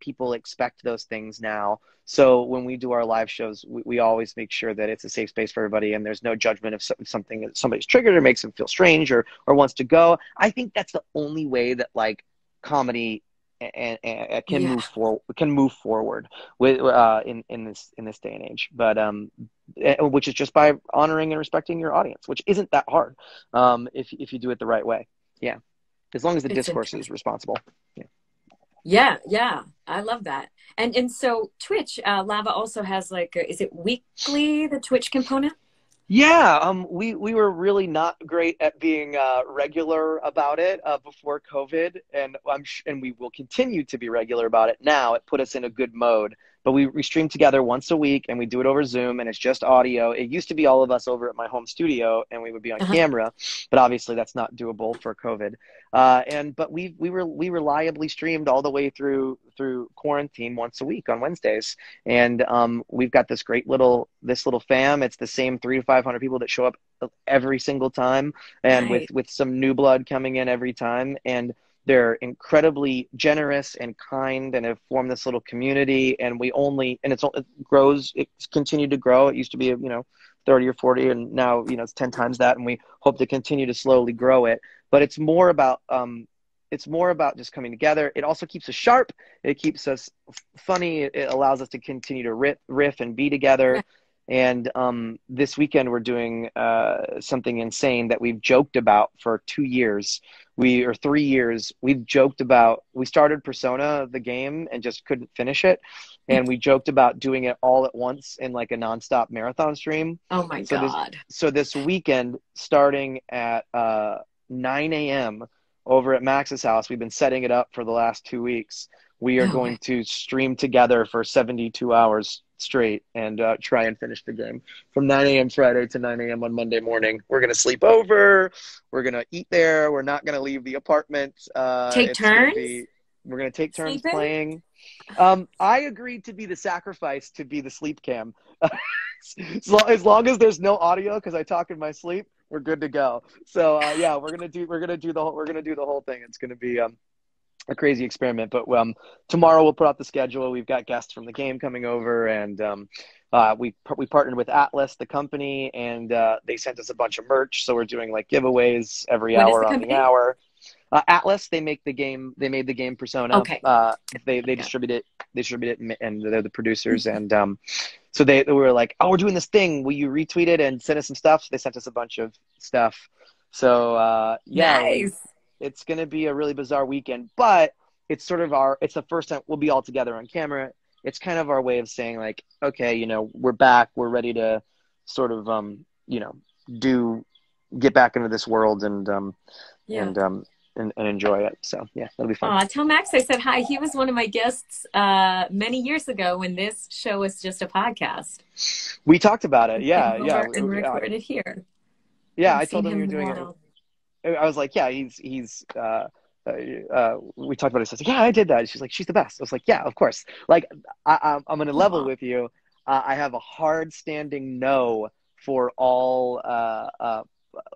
people expect those things now. So when we do our live shows, we always make sure that it's a safe space for everybody, and there's no judgment if somebody's triggered or makes them feel strange or wants to go. I think that's the only way that like comedy and can move forward with in this day and age. But which is just by honoring and respecting your audience, which isn't that hard if you do it the right way. Yeah, as long as the discourse is responsible. Yeah, I love that. And so Twitch, L.A.V.A also has is it weekly, the Twitch component? Yeah, we were really not great at being regular about it before COVID, and we will continue to be regular about it now. It put us in a good mode. But we stream together once a week, and we do it over Zoom, and it's just audio. It used to be all of us over at my home studio, and we would be on camera, but obviously that's not doable for COVID. But we reliably streamed all the way through quarantine once a week on Wednesdays, and we've got this little fam. It's the same 300 to 500 people that show up every single time, and with some new blood coming in every time, and they're incredibly generous and kind, and have formed this little community. And it's continued to grow. It used to be 30 or 40, and now it's 10 times that, and we hope to continue to slowly grow it. But it's more about just coming together. It also keeps us sharp. It keeps us funny. It allows us to continue to riff and be together. And this weekend we're doing something insane that we've joked about for 2 years. 3 years. We've joked about, we started Persona, the game, and just couldn't finish it. And we joked about doing it all at once in like a nonstop marathon stream. Oh my God. So this weekend, starting at 9 a.m. over at Max's house, we've been setting it up for the last 2 weeks. We are going to stream together for 72 hours straight and try and finish the game from 9 a.m. Friday to 9 a.m. on Monday morning. We're going to sleep over. We're going to eat there. We're not going to leave the apartment. Take turns? We're going to take turns Sleeping? playing. I agreed to be the sacrifice to be the sleep cam. As long as there's no audio, because I talk in my sleep, we're good to go. So we're gonna do the whole thing. It's gonna be a crazy experiment. But tomorrow we'll put out the schedule. We've got guests from the game coming over, and we partnered with Atlas, the company, and they sent us a bunch of merch. So we're doing like giveaways every hour on the hour. Atlas, they make the game. They made the game Persona. Okay. They distribute it. They distribute it, and they're the producers. And so they were like, "Oh, we're doing this thing. Will you retweet it and send us some stuff?" So they sent us a bunch of stuff. So nice. It's going to be a really bizarre weekend, but it's it's the first time we'll be all together on camera. It's kind of our way of saying like, okay, we're back. We're ready to sort of get back into this world and enjoy it. So yeah, that'll be fun. Tell Max I said hi. He was one of my guests many years ago when this show was just a podcast. We talked about it. Yeah. And recorded it here. Yeah, I told him you were doing it. I was like, yeah, he's we talked about it. So I was like, yeah, I did that. She's like, she's the best. I was like, yeah, of course. Like, I'm going to level with you. I have a hard standing no for all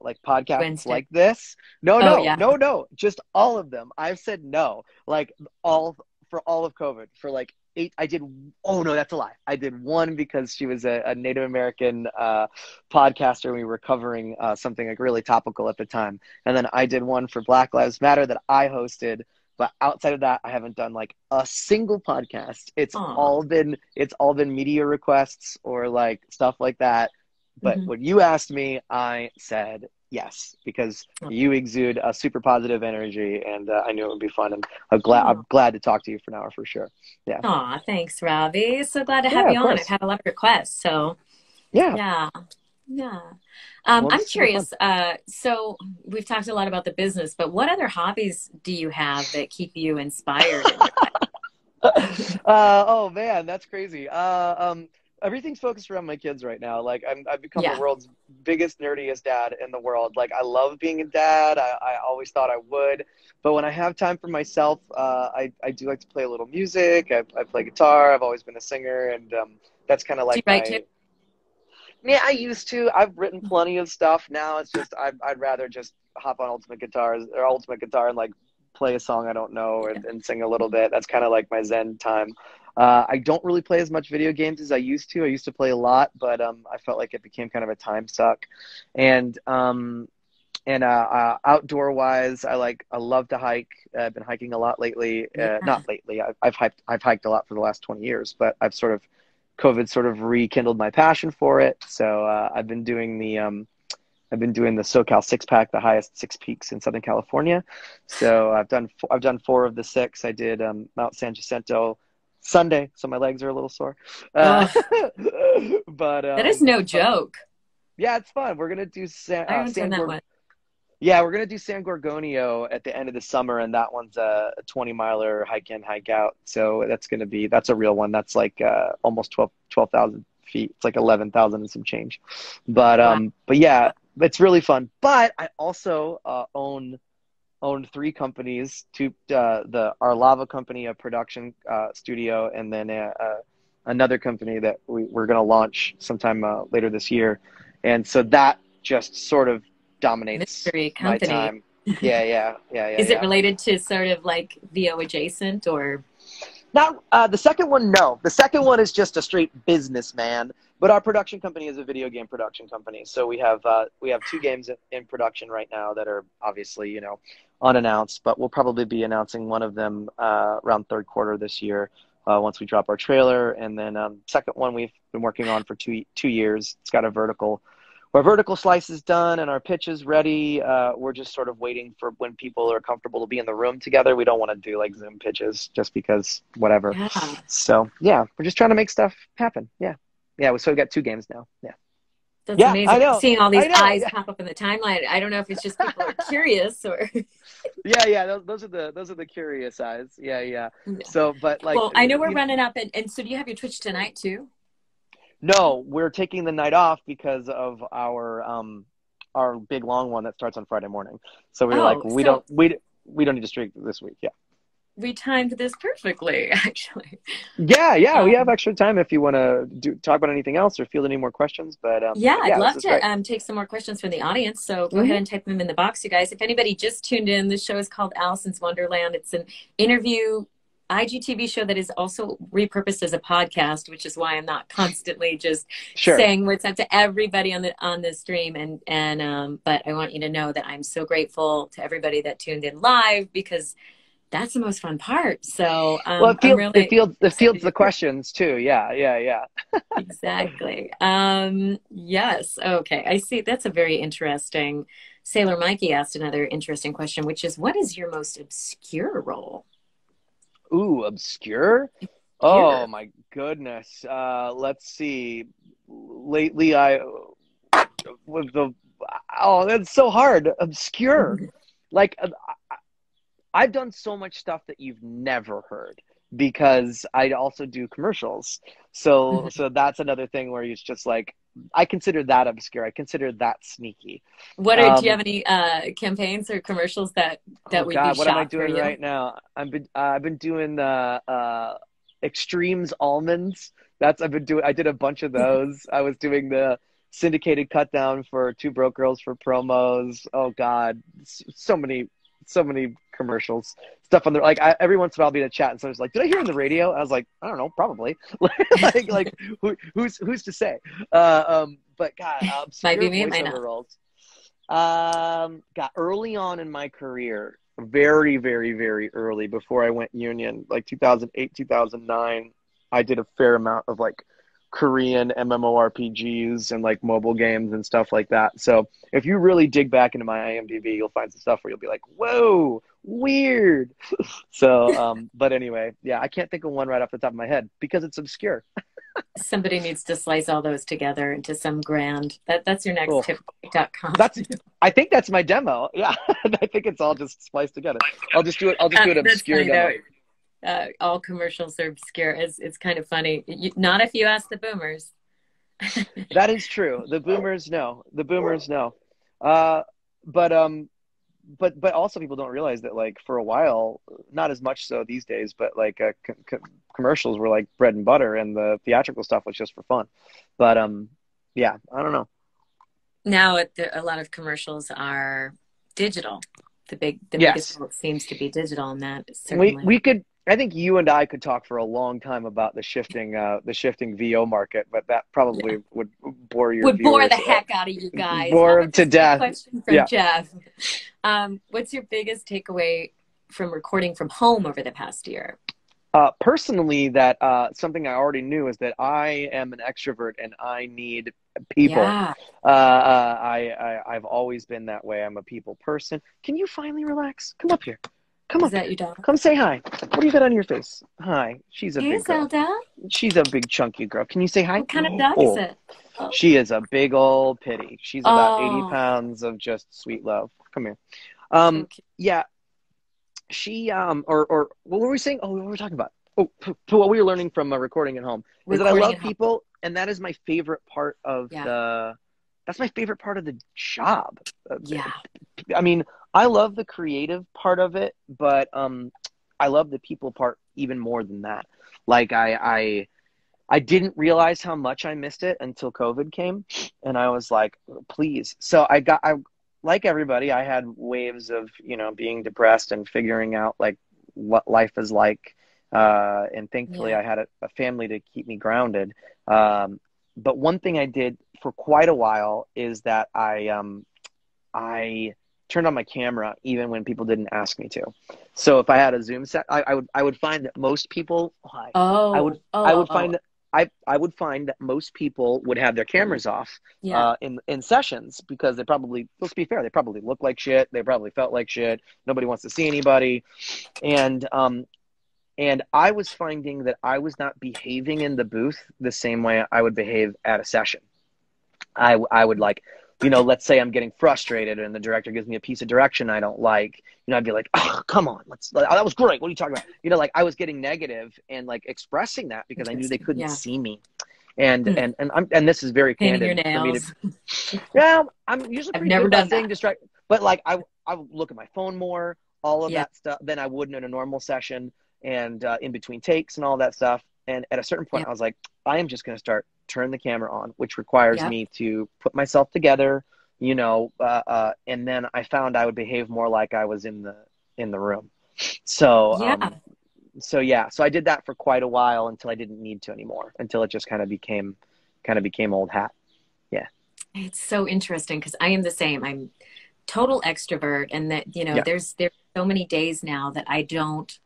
like podcasts Wednesday. Like this. No, just all of them. I've said no, like for all of COVID, for like I did. Oh no, that's a lie. I did one because she was a Native American podcaster. And we were covering something like really topical at the time. And then I did one for Black Lives Matter that I hosted. But outside of that, I haven't done like a single podcast. It's Aw. all been media requests or like stuff like that. But Mhm. when you asked me, I said yes, because you exude a super positive energy, and I knew it would be fun. And I'm glad to talk to you for an hour for sure. Yeah. Aw, thanks, Robbie. So glad to have Yeah, you of on. I've course. had a lot of requests, so Yeah. yeah. Yeah. Well, this I'm is super fun. curious. So we've talked a lot about the business, but what other hobbies do you have that keep you inspired in your Oh man, that's crazy. Everything's focused around my kids right now. Like I've become the Yeah. world's biggest, nerdiest dad in the world. Like I love being a dad. I always thought I would, but when I have time for myself, I do like to play a little music. I play guitar. I've always been a singer, and that's kind of Do you like write too? my. Yeah, I used to. I've written plenty of stuff. Now it's just I'd rather just hop on Ultimate Guitar and like play a song I don't know Yeah. and sing a little bit. That's kind of like my zen time. I don't really play as much video games as I used to. I used to play a lot, but I felt like it became kind of a time suck. And outdoor wise, I love to hike. I've been hiking a lot lately. Yeah. Not lately. I've hiked a lot for the last 20 years, but COVID sort of rekindled my passion for it. So I've been doing the SoCal six pack, the highest six peaks in Southern California. So I've done four of the six. I did Mount San Jacinto Sunday, so my legs are a little sore. Uh, Oh, but that is no joke. yeah, it's fun. We're gonna do I haven't done that one. Yeah, we're gonna do San Gorgonio at the end of the summer, and that one's a 20-miler hike in, hike out. So that's a real one. That's like almost 12,000 feet. It's like 11,000 and some change. Wow. But yeah, it's really fun. But I also own three companies: our L.A.V.A company, a production studio, and then another company that we're gonna launch sometime later this year. And so that just sort of dominates Mystery my company. time. Yeah. Is it related to sort of like VO adjacent or? Now, the second one, no. The second one is just a straight businessman. But our production company is a video game production company. So we have two games in production right now that are obviously, unannounced. But we'll probably be announcing one of them around third quarter this year once we drop our trailer. And then second one we've been working on for 2 years. It's got a vertical. Our vertical slice is done and our pitch is ready. We're just sort of waiting for when people are comfortable to be in the room together. We don't want to do like Zoom pitches just because whatever. Yeah. So yeah, we're just trying to make stuff happen. Yeah. Yeah. So we got two games now. Yeah. That's Yeah, amazing. I know. Seeing all these I know. eyes Yeah. pop up in the timeline. I don't know if it's just people are curious or. Yeah. Those are the curious eyes. Yeah. Yeah. So, but like, Well, I know we're running up, and so do you have your Twitch tonight too? no, we're taking the night off because of our big long one that starts on Friday morning. So we were like, Oh, so we don't need to streak this week. Yeah. we timed this perfectly, actually. Yeah, we have Um, extra time if you want to talk about anything else or field any more questions. yeah, But I'd yeah, this love is great. to take some more questions from the audience. So go ahead Hmm. and type them in the box, you guys. If anybody just tuned in, this show is called Alicyn's Wonderland. It's an interview IgTV show that is also repurposed as a podcast, which is why I'm not constantly just Sure. saying what's up to everybody on the stream. But I want you to know that I'm so grateful to everybody that tuned in live because that's the most fun part. So Well, I'm really it fields excited to the hear. questions too. Yeah. Exactly. Yes. Okay. I see. That's a very interesting. Sailor Mikey asked another interesting question, which is, what is your most obscure role? Ooh, obscure. Oh Obscure. my goodness. Let's see. Lately, I with the oh, that's so hard. Obscure. Like I've done so much stuff that you've never heard because I also do commercials. So that's another thing where it's just like I consider that obscure. I consider that sneaky. Do you Um, have any campaigns or commercials oh that would be God, what am I shot for doing you? right now? I've been doing the Extremes almonds. That's I've been doing. I did a bunch of those. I was doing the syndicated cut down for Two Broke Girls for promos. Oh God, so many commercials, stuff on the, like, every once in a while I'll be in a chat and someone's like, did I hear on the radio? I was like, I don't know, probably. like who's to say? But God, Might be obscure me, might voiceover not. roles. Got early on in my career, very, very, very early, before I went union, like 2008, 2009, I did a fair amount of like Korean MMORPGs and like mobile games and stuff like that. So if you really dig back into my IMDb, you'll find some stuff where you'll be like, whoa, weird. So, but anyway, yeah, I can't think of one right off the top of my head because it's obscure. Somebody needs to slice all those together into some grand. That's your next Cool. tip.com. I think that's my demo. Yeah, I think it's all just spliced together. I'll just do it. I'll just do an obscure demo. All commercials are obscure. It's kind of funny. Not if you ask the boomers. That is true. The boomers know. The boomers know. But also people don't realize that, like, for a while, not as much so these days, but like commercials were like bread and butter, and the theatrical stuff was just for fun. But yeah, I don't know. Now a lot of commercials are digital. The Yes. biggest seems to be digital, and that certainly. We could. I think you and I could talk for a long time about the shifting VO market, but that probably would bore your would bore viewers, the heck out of you guys. bore them to death. Question from Jeff. What's your biggest takeaway from recording from home over the past year? Personally, that something I already knew is that I am an extrovert and I need people. Yeah. I've always been that way. I'm a people person. Can you finally relax? Come up here. Come up. Is that your dog? Come say hi. What do you got on your face? Hi. She's a big girl. Zelda. She's a big chunky girl. Can you say hi? What kind of dog is it? Oh. She is a big old pitty. She's about 80 pounds of just sweet love. Come here. Yeah. She or what were we saying? Oh, what were we talking about? Oh, what we were learning from recording at home is that I love people, and that is my favorite part of that's my favorite part of the job. Yeah. I mean, I love the creative part of it, but I love the people part even more than that. Like I didn't realize how much I missed it until COVID came, and I was like, please. So I like everybody, I had waves of, being depressed and figuring out like what life is like. And thankfully I had a family to keep me grounded. But one thing I did for quite a while is that I turned on my camera even when people didn't ask me to. So if I had a Zoom set, I would find that most people, I would find that most people would have their cameras off in sessions, because let's be fair, they probably look like shit. They probably felt like shit. Nobody wants to see anybody. And I was finding that I was not behaving in the booth the same way I would behave at a session. I would like, let's say I'm getting frustrated and the director gives me a piece of direction I don't like, I'd be like, oh, come on, that was great. What are you talking about? Like I was getting negative and like expressing that because I knew they couldn't see me. And this is very candid for me to, well, I'm usually pretty good about staying distracted, but like I would look at my phone more, all of that stuff than I would in a normal session, and in between takes and all that stuff. And at a certain point I was like, I am just going to turn the camera on, which requires me to put myself together, and then I found I would behave more like I was in the room. So, so I did that for quite a while until I didn't need to anymore, until it just kind of became old hat. Yeah. It's so interesting because I am the same. I'm total extrovert, and that, there's so many days now that I don't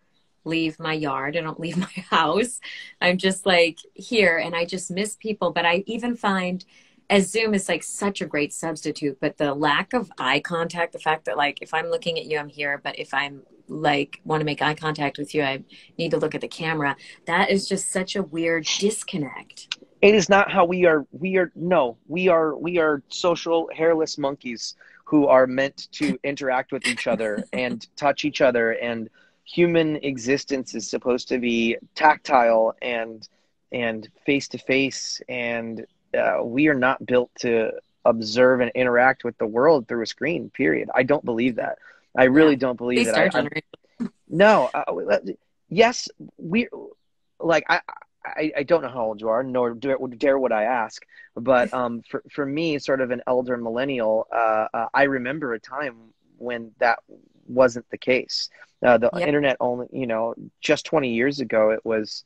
leave my yard. I don't leave my house. I'm just like here, and I just miss people. But I even find, as Zoom is like such a great substitute, but the lack of eye contact, the fact that like if I'm looking at you, I'm here, but if I'm like want to make eye contact with you, I need to look at the camera. That is just such a weird disconnect. It is not how we are. We are social hairless monkeys who are meant to interact with each other and touch each other, and human existence is supposed to be tactile and face to face, and we are not built to observe and interact with the world through a screen, period. I don't believe that. I really don't believe that. No. Yes, I don't know how old you are, nor dare would I ask, but for me, sort of an elder millennial, I remember a time when that wasn't the case. The Yep. internet only, just 20 years ago, it was,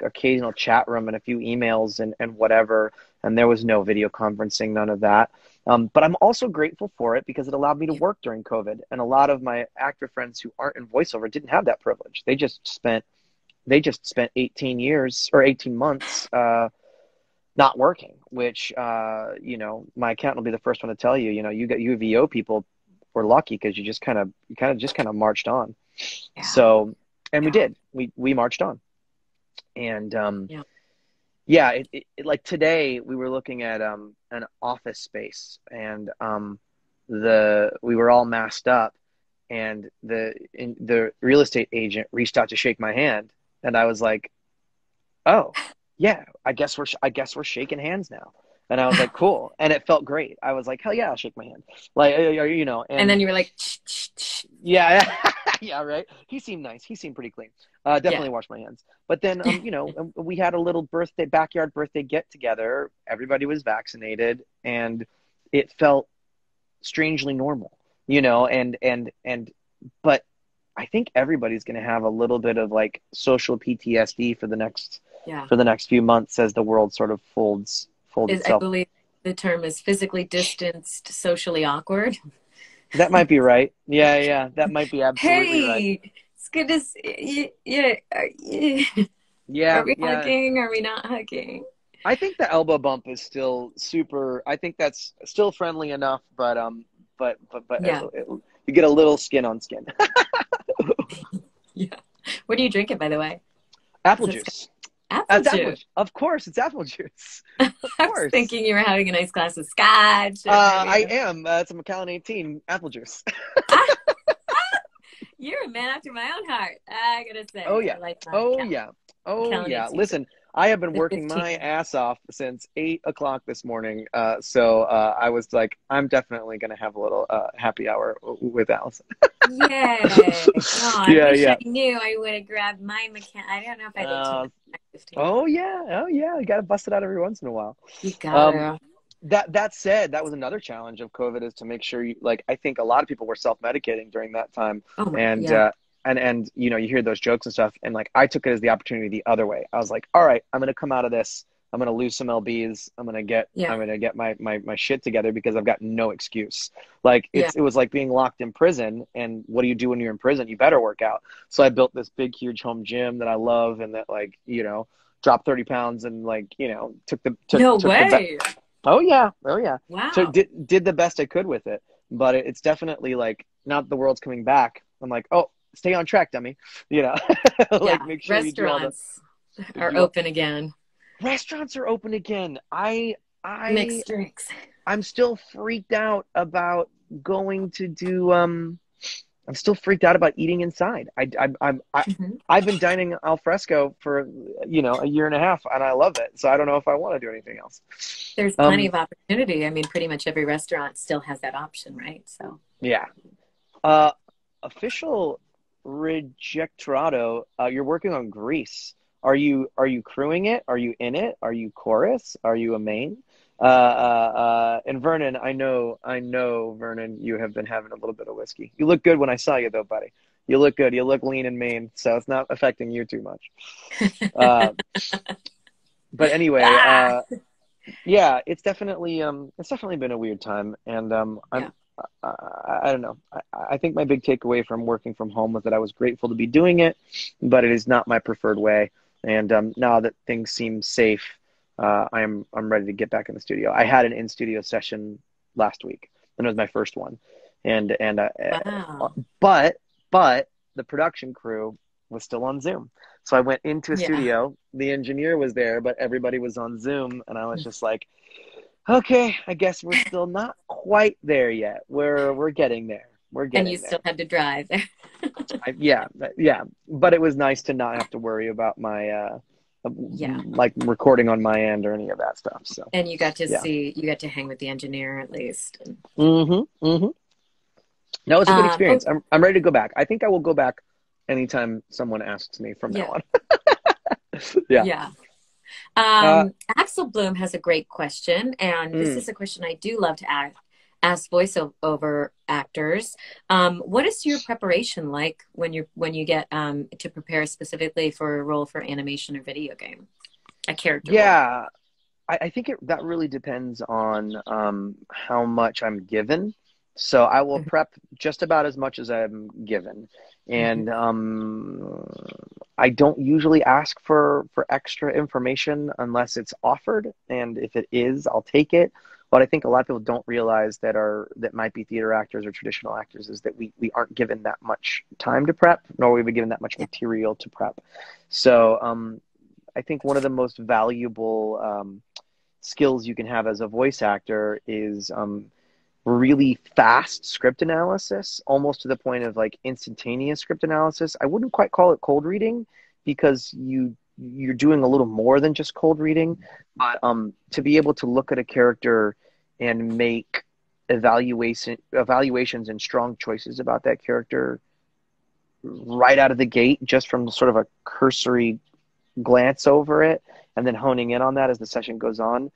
occasional chat room and a few emails and whatever. And there was no video conferencing, none of that. But I'm also grateful for it because it allowed me to Yep. work during COVID. And a lot of my actor friends who aren't in voiceover didn't have that privilege. They just spent 18 months not working, which, my accountant will be the first one to tell you, you VO people were lucky because you kind of marched on. Yeah. So, and we Yeah. did, we marched on. And, Yeah. yeah, like today we were looking at, an office space and, we were all masked up and the real estate agent reached out to shake my hand. And I was like, oh yeah, I guess we're shaking hands now. And I was like, cool. And it felt great. I was like, hell yeah, I'll shake my hand. Like, And then you were like, yeah, yeah, right. He seemed nice. He seemed pretty clean. Definitely yeah. washed my hands. But then, we had a little backyard birthday get together. Everybody was vaccinated and it felt strangely normal, but I think everybody's going to have a little bit of like social PTSD for the next Yeah. few months as the world sort of folds I itself. believe the term is physically distanced, socially awkward. That might be right. Yeah, that might be absolutely right. Hey, it's good to see you. Yeah, Are we yeah. hugging? Are we not hugging? I think the elbow bump is still super. I think that's still friendly enough, but Yeah. you get a little skin on skin. Yeah. What are you drinking, by the way? Apple juice. Apple juice. Of course, it's apple juice. Of I course. was thinking you were having a nice glass of scotch. I am. It's a Macallan 18 apple juice. You're a man after my own heart. I gotta say. Oh yeah. I like Oh yeah. Oh yeah. Listen, I have been working my ass off since 8 o'clock this morning. So I was like, I'm definitely gonna have a little happy hour with Alicyn. Yay! Oh, I wish I knew. I would have grabbed my I don't know if I did too. Oh yeah. You gotta bust it out every once in a while. You gotta. That said, that was another challenge of COVID is to make sure you I think a lot of people were self-medicating during that time. Oh my, and yeah. And you hear those jokes and stuff, and I took it as the opportunity the other way. I was like, all right, I'm gonna come out of this. I'm gonna lose some lbs. I'm gonna get my shit together because I've got no excuse. It was like being locked in prison, and what do you do when you're in prison? You better work out. So I built this big huge home gym that I love, and that dropped 30 pounds and took way. Oh yeah. Wow. So did the best I could with it, but it's definitely now that the world's coming back, I'm like, oh, stay on track, dummy. Make sure restaurants are open again. Restaurants are open again. I mixed drinks. I'm still freaked out about going to do. I'm still freaked out about eating inside. I've been dining al fresco for a year and a half, and I love it. So I don't know if I want to do anything else. There's plenty of opportunity. I mean, pretty much every restaurant still has that option, right? So yeah. Official Rejectorado, you're working on Grease. Are you crewing it? Are you in it? Are you chorus? Are you a main? And Vernon, I know, Vernon, you have been having a little bit of whiskey. You look good when I saw you, though, buddy. You look good. You look lean and mean, so it's not affecting you too much. But anyway, yeah, it's definitely been a weird time, and I don't know. I think my big takeaway from working from home was that I was grateful to be doing it, but it is not my preferred way. And now that things seem safe, I'm ready to get back in the studio. I had an in-studio session last week, and it was my first one. Wow. But the production crew was still on Zoom. So I went into a studio. The engineer was there, but everybody was on Zoom, and I was just like, okay, I guess we're still not quite there yet. We're getting there. And you still had to drive. Yeah. But it was nice to not have to worry about my recording on my end or any of that stuff. So. And you got to you got to hang with the engineer at least. No, it's a good experience. I'm ready to go back. I think I will go back anytime someone asks me from now on. Yeah. Axel Bloom has a great question, and this is a question I do love to ask voiceover actors, what is your preparation like when you get to prepare specifically for a role for animation or video game, a character role? Yeah, I think that really depends on how much I'm given. So I will Mhm, prep just about as much as I'm given. mhm. And I don't usually ask for extra information unless it's offered. And if it is, I'll take it. What I think a lot of people don't realize that might be theater actors or traditional actors is that we aren't given that much time to prep, nor are we given that much Yeah. material to prep. So I think one of the most valuable skills you can have as a voice actor is really fast script analysis, almost to the point of like instantaneous script analysis. I wouldn't quite call it cold reading because you're doing a little more than just cold reading, but to be able to look at a character and make evaluations and strong choices about that character right out of the gate, just from sort of a cursory glance over it, and then honing in on that as the session goes on.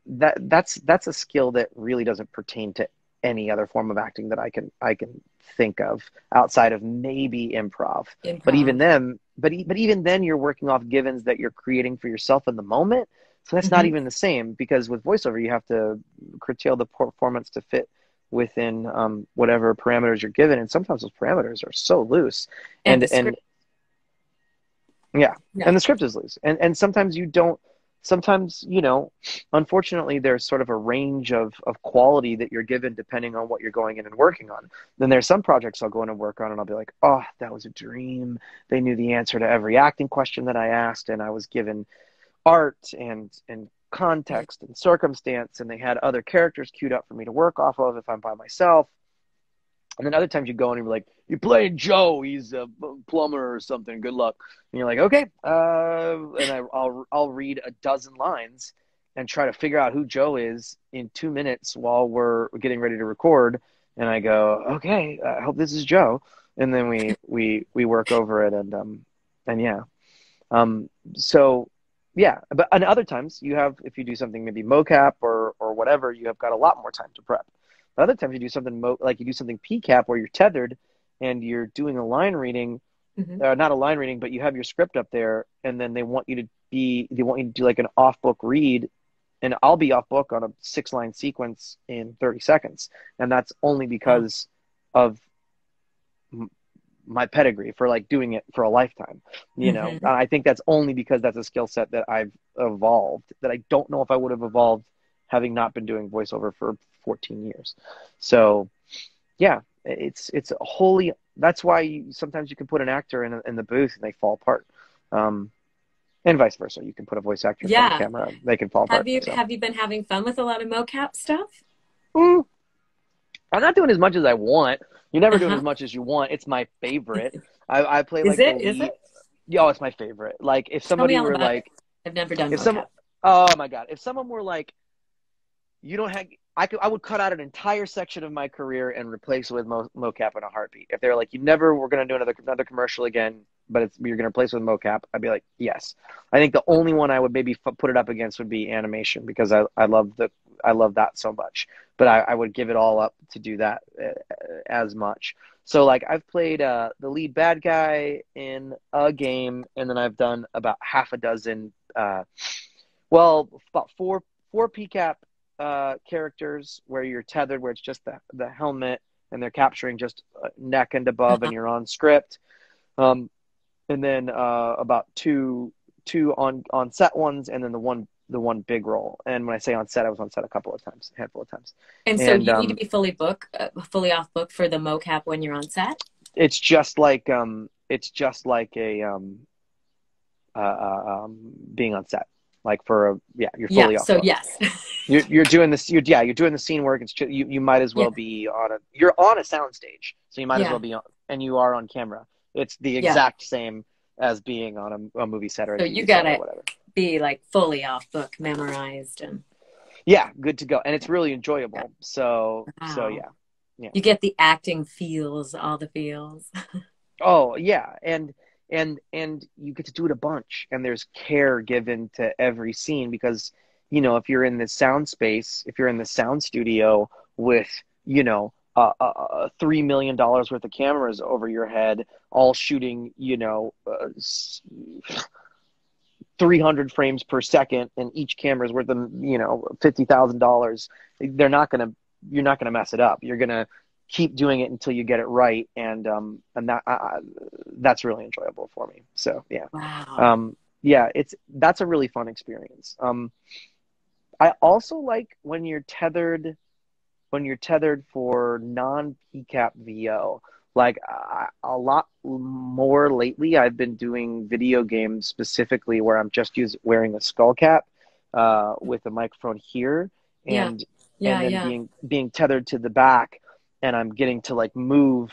That's a skill that really doesn't pertain to any other form of acting that I can think of outside of maybe improv. But even Improv. then, but even then, you're working off givens that you're creating for yourself in the moment. So that's not Hmm. even the same, because with voiceover you have to curtail the performance to fit within whatever parameters you're given, and sometimes those parameters are so loose, And and the script. yeah, Yeah. and the script is loose, and sometimes you don't. Sometimes, unfortunately, there's sort of a range of quality that you're given depending on what you're going in and working on. Then there's some projects I'll go in and work on, and I'll be like, oh, that was a dream. They knew the answer to every acting question that I asked, and I was given art and context and circumstance, and they had other characters queued up for me to work off of if I'm by myself. And then other times you go in and you're like, you're playing Joe. He's a plumber or something. Good luck. And you're like, okay. And I'll read a dozen lines and try to figure out who Joe is in 2 minutes while we're getting ready to record. And I go, okay, I hope this is Joe. And then we work over it, and yeah. So yeah, but and other times you have, if you do something maybe mocap or whatever, you have got a lot more time to prep. Other times you do something like you do something PCAP where you're tethered and you're doing a line reading, Hmm. not a line reading, but you have your script up there, and then they want you to do like an off book read, and I'll be off book on a 6-line sequence in 30 seconds, and that's only Wow. because of my pedigree for like doing it for a lifetime. Hmm. I think that's only because that's a skill set that I've evolved, that I don't know if I would have evolved having not been doing voiceover for 14 years. So yeah, it's a wholly, that's why sometimes you can put an actor in the booth and they fall apart, and vice versa. You can put a voice actor in front of Yeah. camera, they can fall Have apart. you So have you been having fun with a lot of mocap stuff? mm, I'm not doing as much as I want. You're never doing as Uh-huh. much as you want. It's my favorite. I play Is like the it? Is lead. it? Yo, it's my favorite. Like if Tell me somebody all were about it. like, I've never done if some, mocap. oh my God, if someone were like, you don't have, I would cut out an entire section of my career and replace it with mocap in a heartbeat. If they're like, you never, we're going to do another commercial again, but you're going to replace it with mocap, I'd be like, yes. I think the only one I would maybe put it up against would be animation, because I love that so much. But I would give it all up to do that as much. So like I've played the lead bad guy in a game, and then I've done about half a dozen, about four PCAP characters where you're tethered, where it's just the helmet and they're capturing just neck and above, and Uh-huh. you're on script. And then about two on set ones, and then the one big role. And when I say on set, I was on set a handful of times. And so And you need to be fully off book for the mocap when you're on set. it's just like a being on set. Like you're Yeah. fully off So book. yes. You're doing this. You're doing the scene work. You might as Yeah. well be you're on a sound stage, so you might as well Yeah. be on, and you are on camera. It's the Yeah. exact same as being on a movie set or a So you TV set or gotta whatever. be like fully off book, memorized, and Yeah, good to go, and it's really yeah. enjoyable. So Wow. yeah, yeah. You get the acting feels, all the feels. Oh yeah, and you get to do it a bunch, and there's care given to every scene, because if you're in the sound space, if you're in the sound studio, with, you know, $3 million worth of cameras over your head, all shooting, you know, 300 frames per second, and each camera is worth them, you know, $50,000. You're not gonna mess it up. You're gonna keep doing it until you get it right, and that's really enjoyable for me. So yeah, Wow. yeah, that's a really fun experience. I also like when you're tethered for non-PCAP VO. Like a lot more lately, I've been doing video games specifically where I'm just wearing a skull cap with a microphone here, Yeah. and Yeah. then Yeah. being tethered to the back, and I'm getting to like move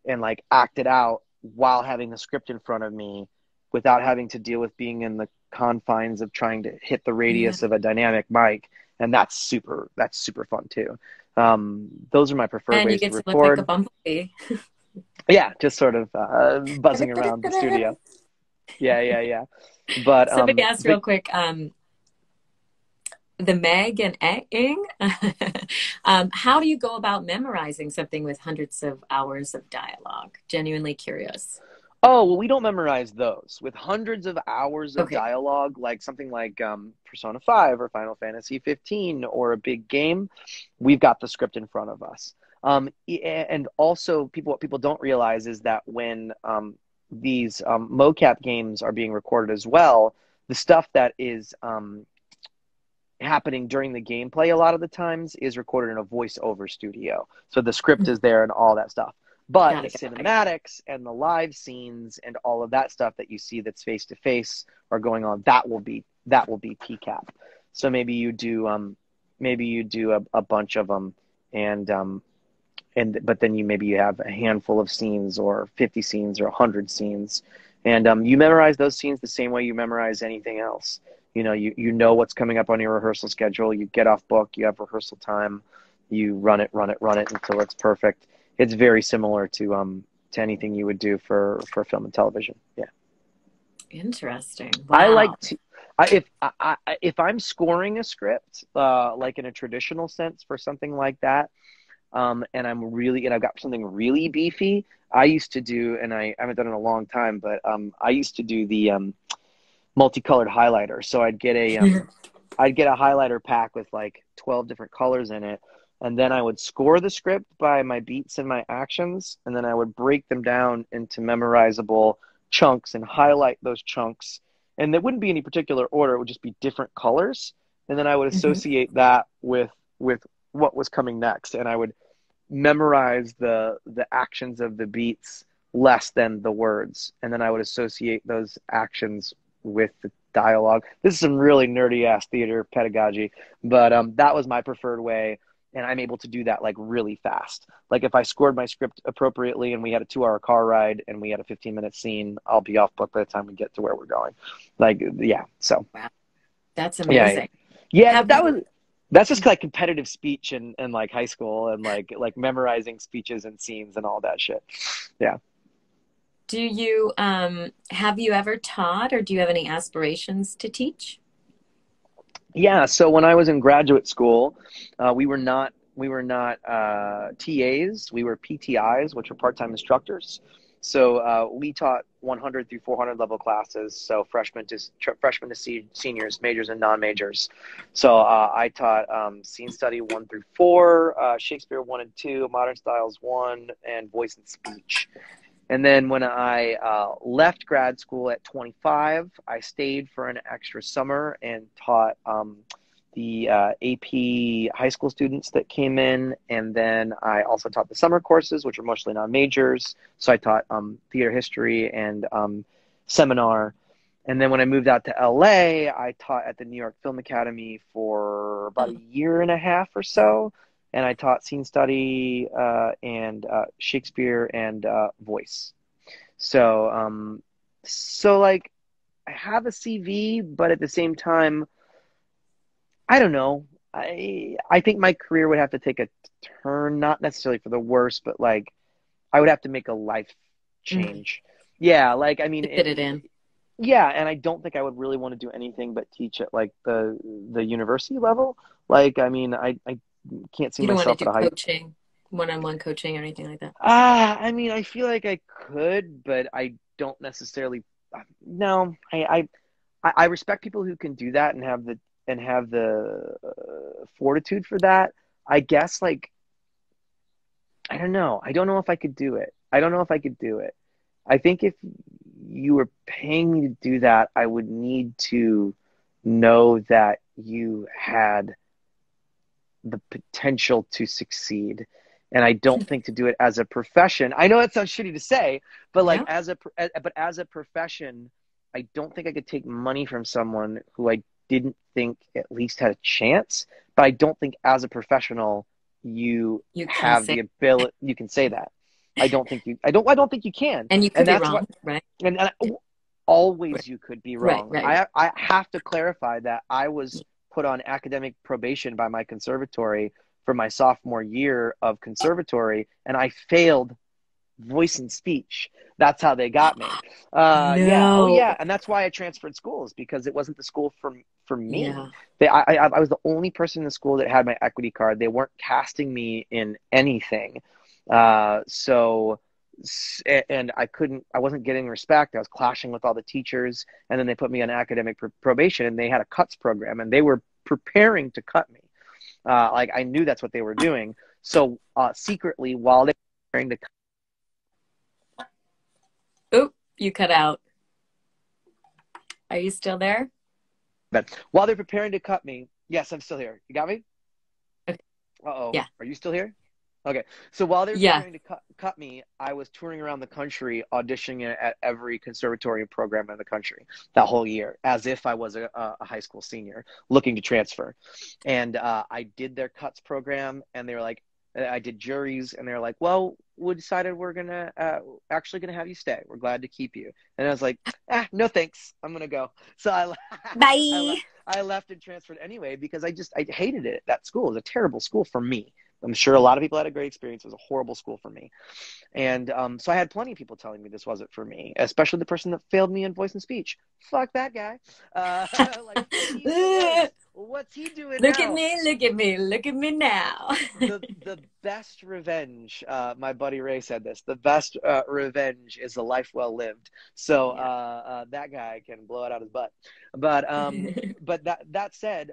and like act it out while having the script in front of me without having to deal with being in the confines of trying to hit the Yeah. radius of a dynamic mic. And that's super fun too. Those are my preferred And you ways to get to look like a record. bumblebee. Yeah, just sort of buzzing around the studio. Yeah, yeah, yeah. But Somebody asked but real quick, the Meg and Ing, how do you go about memorizing something with hundreds of hours of dialogue? Genuinely curious. Oh, well, we don't memorize those. With hundreds of hours of Okay. dialogue, like something like Persona 5 or Final Fantasy 15 or a big game, we've got the script in front of us. And also, what people don't realize is that when these mocap games are being recorded as well, the stuff that is happening during the gameplay a lot of the times is recorded in a voiceover studio. So the script is there and all that stuff. But Got the it. Got it. cinematics and the live scenes and all of that stuff that you see that's face to face are going on, that will be PCAP. So maybe you do a bunch of them, and but then you have a handful of scenes or 50 scenes or 100 scenes, and you memorize those scenes the same way you memorize anything else. You know, you know what's coming up on your rehearsal schedule. You get off book, you have rehearsal time, you run it until it's perfect. It's very similar to anything you would do for film and television. Yeah. Interesting. I Wow. like to if I'm scoring a script like in a traditional sense for something like that, and I've got something really beefy. I used to do, and I haven't done it in a long time, but I used to do the multicolored highlighter. So I'd get a highlighter pack with like 12 different colors in it, and then I would score the script by my beats and my actions, and then I would break them down into memorizable chunks and highlight those chunks. And there wouldn't be any particular order; it would just be different colors, and then I would Mhm. associate that with what was coming next, and I would memorize the actions of the beats less than the words, and then I would associate those actions with the dialogue. This is some really nerdy ass theater pedagogy, but that was my preferred way, and I'm able to do that like really fast. Like if I scored my script appropriately and we had a 2 hour car ride and we had a 15-minute scene, I'll be off book by the time we get to where we're going. Like yeah, so Wow. That's yeah, amazing. yeah, but Have you, that's just like competitive speech and like high school and like memorizing speeches and scenes and all that shit. Yeah. do you, have you ever taught or do you have any aspirations to teach? Yeah, so when I was in graduate school, we were not TAs, we were PTIs, which were part-time instructors. So we taught 100 through 400 level classes, so freshmen to seniors, majors and non-majors. So I taught scene study 1 through 4, Shakespeare 1 and 2, modern styles 1, and voice and speech. And then when I left grad school at 25, I stayed for an extra summer and taught the AP high school students that came in. And then I also taught the summer courses, which were mostly non-majors. So I taught theater history and seminar. And then when I moved out to LA, I taught at the New York Film Academy for about a year and a half or so, and I taught scene study and Shakespeare and voice. So, like, I have a CV, but at the same time, I don't know. I think my career would have to take a turn, not necessarily for the worse, but like I would have to make a life Mm, change. Yeah, like I mean, to fit it in. yeah, and I don't think I would really want to do anything but teach at like the university level. Like, I mean, I can't see You don't want to myself do at a high. coaching, one-on-one coaching or anything like that? I mean, I feel like I could, but I don't necessarily. No, I respect people who can do that and have the fortitude for that. I guess like I don't know. I don't know if I could do it. I don't know if I could do it. I think if you were paying me to do that, I would need to know that you had the potential to succeed. And I don't think to do it as a profession. I know that sounds shitty to say, but like No? as a profession, I don't think I could take money from someone who I didn't think at least had a chance. But I don't think as a professional you You can have say, the ability. You can say that. I don't think you can. and you could And be that's what. wrong, right? And Right, always you could be right, wrong. right. I have to clarify that I was put on academic probation by my conservatory for my sophomore year of conservatory, and I failed voice and speech. That's how they got me. Yeah, oh No. yeah, and that's why I transferred schools because it wasn't the school for me. Yeah. I was the only person in the school that had my equity card. They weren't casting me in anything, so and I wasn't getting respect. I was clashing with all the teachers, and then they put me on academic probation, and they had a cuts program, and they were preparing to cut me. Like I knew that's what they were doing. So secretly, while they were preparing to Oop, you cut out. Are you still there? while they're preparing to cut me, yes, I'm still here. You got me? Okay. Uh-oh. Yeah. Are you still here? Okay. So while they were Yeah. preparing to cut me, I was touring around the country auditioning at every conservatory program in the country that whole year, as if I was a high school senior looking to transfer. And I did their cuts program, and they were like, I did juries, and they were like, well, we decided we're gonna actually gonna have you stay. We're glad to keep you. And I was like, no thanks, I'm gonna go. So I, Bye. I left and transferred anyway because I hated it. That school was a terrible school for me. I'm sure a lot of people had a great experience. It was a horrible school for me. And so I had plenty of people telling me this wasn't for me, especially the person that failed me in voice and speech. Fuck that guy. Like, he's the worst. What's he doing Look at now? me, look at me, look at me now. The best revenge, my buddy Ray said this, the best revenge is a life well lived. So that guy can blow it out his butt. But that said,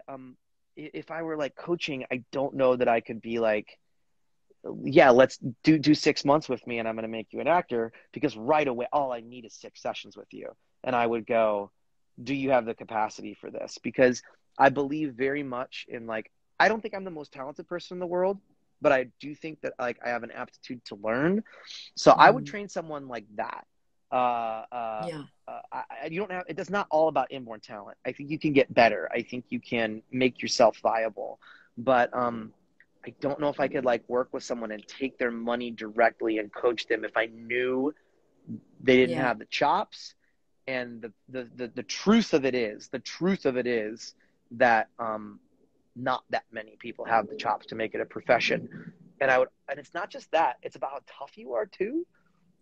if I were like coaching, I don't know that I could be like, yeah, let's do 6 months with me and I'm going to make you an actor, because right away, all I need is 6 sessions with you. And I would go, do you have the capacity for this? Because I believe very much in like, I don't think I'm the most talented person in the world, but I do think that like I have an aptitude to learn. So I would train someone like that. Yeah. You don't have, it does not all about inborn talent. I think you can get better. I think you can make yourself viable, but I don't know if I could like work with someone and take their money directly and coach them if I knew they didn't Yeah. have the chops. And the truth of it is that not that many people have the chops to make it a profession. And it's not just that, it's about how tough you are too.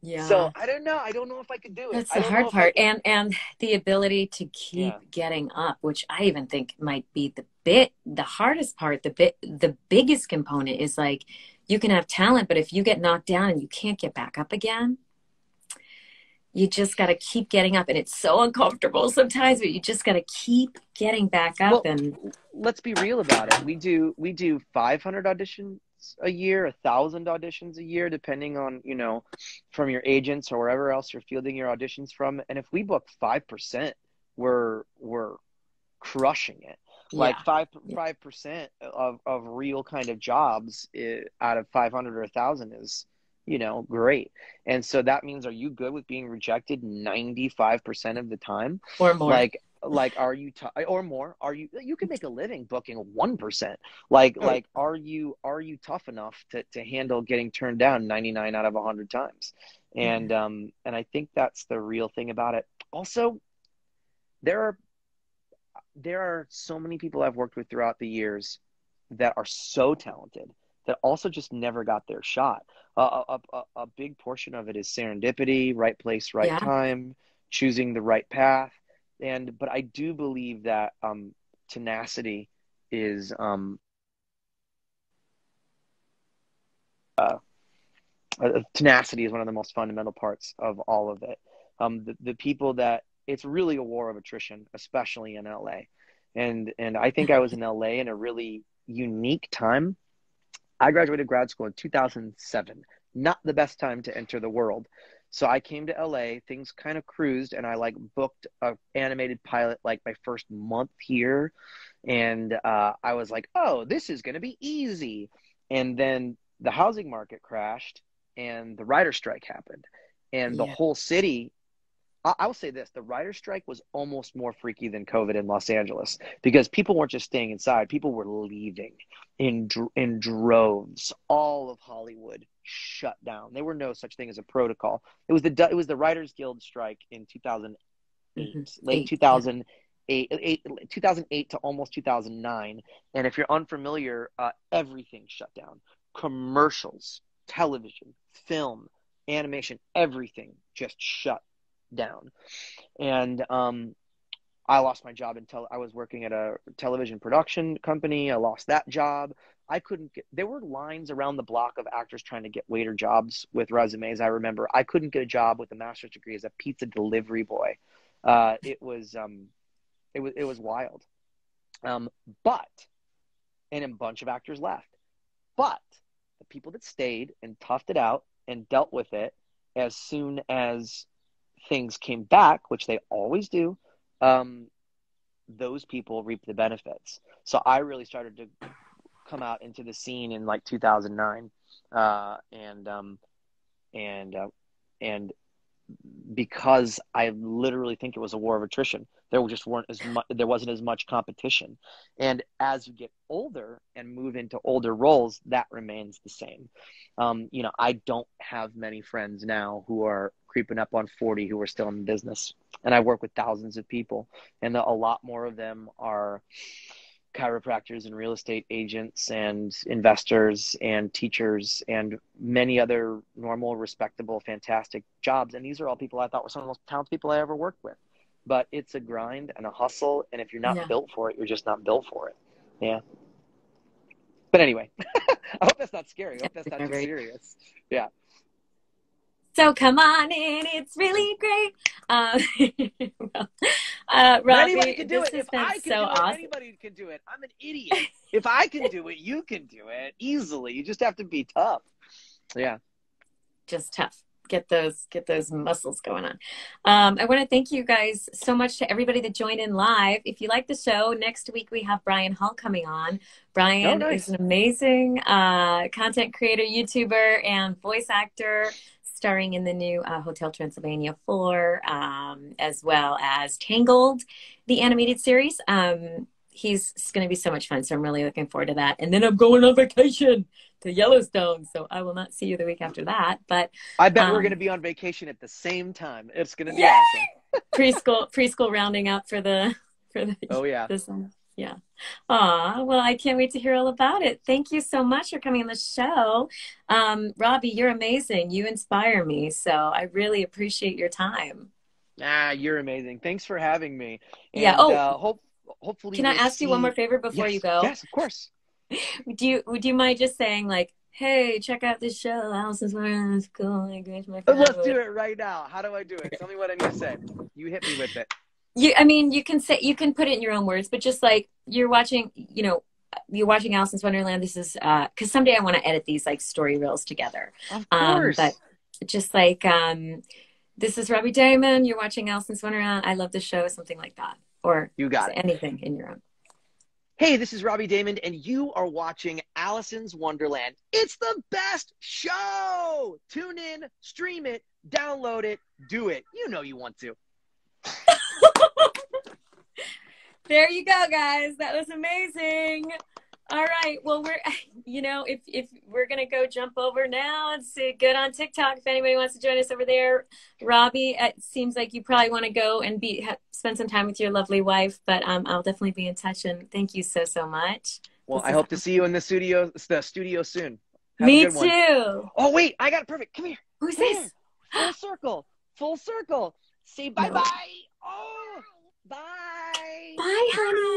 So Yeah. I don't know. I don't know if I could do it. That's I the don't know hard if I part. could. And the ability to Yeah. keep getting up, which I even think might be the hardest part, the biggest component is like you can have talent, but if you get knocked down and you can't get back up again, you just got to keep getting up, and it's so uncomfortable sometimes, but you just got to keep getting back up. Well, And let's be real about it. We do 500 auditions a year, 1,000 auditions a year, depending on, from your agents or wherever else you're fielding your auditions from. And if we book 5%, we're crushing it. Like yeah, 5% of real kind of jobs out of 500 or 1,000 is, great. And so that means, are you good with being rejected 95% of the time? or more. Like are you or more? Are you can make a living booking 1%? Oh, Like are you tough enough to handle getting turned down 99 out of 100 times? yeah. And I think that's the real thing about it. Also, there are so many people I've worked with throughout the years that are so talented that also just never got their shot. A big portion of it is serendipity, right place, right Yeah. time, choosing the right path. But I do believe that tenacity is tenacity is one of the most fundamental parts of all of it. The people that it's really a war of attrition, especially in LA. And I think I was in LA in a really unique time. I graduated grad school in 2007, not the best time to enter the world. So I came to LA, things kind of cruised, and I like booked an animated pilot like my first month here. And I was like, oh, this is going to be easy. And then the housing market crashed and the writer strike happened. And the whole city, I will say this, the writer strike was almost more freaky than COVID in Los Angeles, because people weren't just staying inside. People were leaving in droves. All of Hollywood shut down. There were no such thing as a protocol. It was the Writers Guild strike in 2008, late 2008 to almost 2009. And if you're unfamiliar, everything shut down. Commercials, television, film, animation, everything just shut down. And I lost my job I was working at a television production company. I lost that job. There were lines around the block of actors trying to get waiter jobs with resumes. I remember I couldn't get a job with a master's degree as a pizza delivery boy. It was wild. And a bunch of actors left. But the people that stayed and toughed it out and dealt with it, as soon as things came back, which they always do, those people reaped the benefits. So I really started to come out into the scene in like 2009, and because I literally think it was a war of attrition. There wasn't as much competition. And as you get older and move into older roles, that remains the same. I don't have many friends now who are creeping up on 40 who are still in business. And I work with thousands of people, and a lot more of them are chiropractors and real estate agents and investors and teachers and many other normal, respectable, fantastic jobs. And these are all people I thought were some of the most talented people I ever worked with. But it's a grind and a hustle. And if you're not built for it, you're just not built for it. Yeah. But anyway, I hope that's not scary. I hope that's not too serious. Yeah. So come on in, it's really great. Robbie, anybody can do it. If I can do it, awesome. Anybody can do it. I'm an idiot. If I can do it, you can do it easily. You just have to be tough. Yeah. Just tough. Get those muscles going on. I want to thank you guys so much, to everybody that joined in live. If you like the show, next week we have Brian Hull coming on. Brian is an amazing content creator, YouTuber, and voice actor, starring in the new Hotel Transylvania 4, as well as Tangled, the animated series. He's going to be so much fun, so I'm really looking forward to that. And then I'm going on vacation to Yellowstone, so I will not see you the week after that. But I bet we're going to be on vacation at the same time. It's going to be awesome. preschool rounding up for the summer. Yeah. Aw, well, I can't wait to hear all about it. Thank you so much for coming on the show. Robbie, you're amazing. You inspire me. So I really appreciate your time. You're amazing. Thanks for having me. And, yeah. Hopefully. Can I ask you one more favor before you go? Yes, of course. Would you mind just saying, like, hey, check out this show, Alicyn's Wondrland, it's cool. Let's do it right now. How do I do it? Tell me what I need to say. You hit me with it. You can put it in your own words, but just like you're watching Alicyn's Wonderland. This is because someday I want to edit these like story reels together. Of course. But just like this is Robbie Daymond. You're watching Alicyn's Wonderland. I love the show. Something like that, or you got it. Anything in your own. Hey, this is Robbie Daymond, and you are watching Alicyn's Wonderland. It's the best show. Tune in, stream it, download it, do it. You know you want to. There you go, guys. That was amazing. All right. Well, if we're going to go jump over now and see, get on TikTok. If anybody wants to join us over there, Robbie, it seems like you probably want to go and spend some time with your lovely wife, but I'll definitely be in touch, and thank you so much. Well, I hope to see you in the studio soon. Have Me too. Oh, wait, I got it perfect. Come here. Who's this? Full circle. Say bye-bye. Oh, bye. Bye, honey.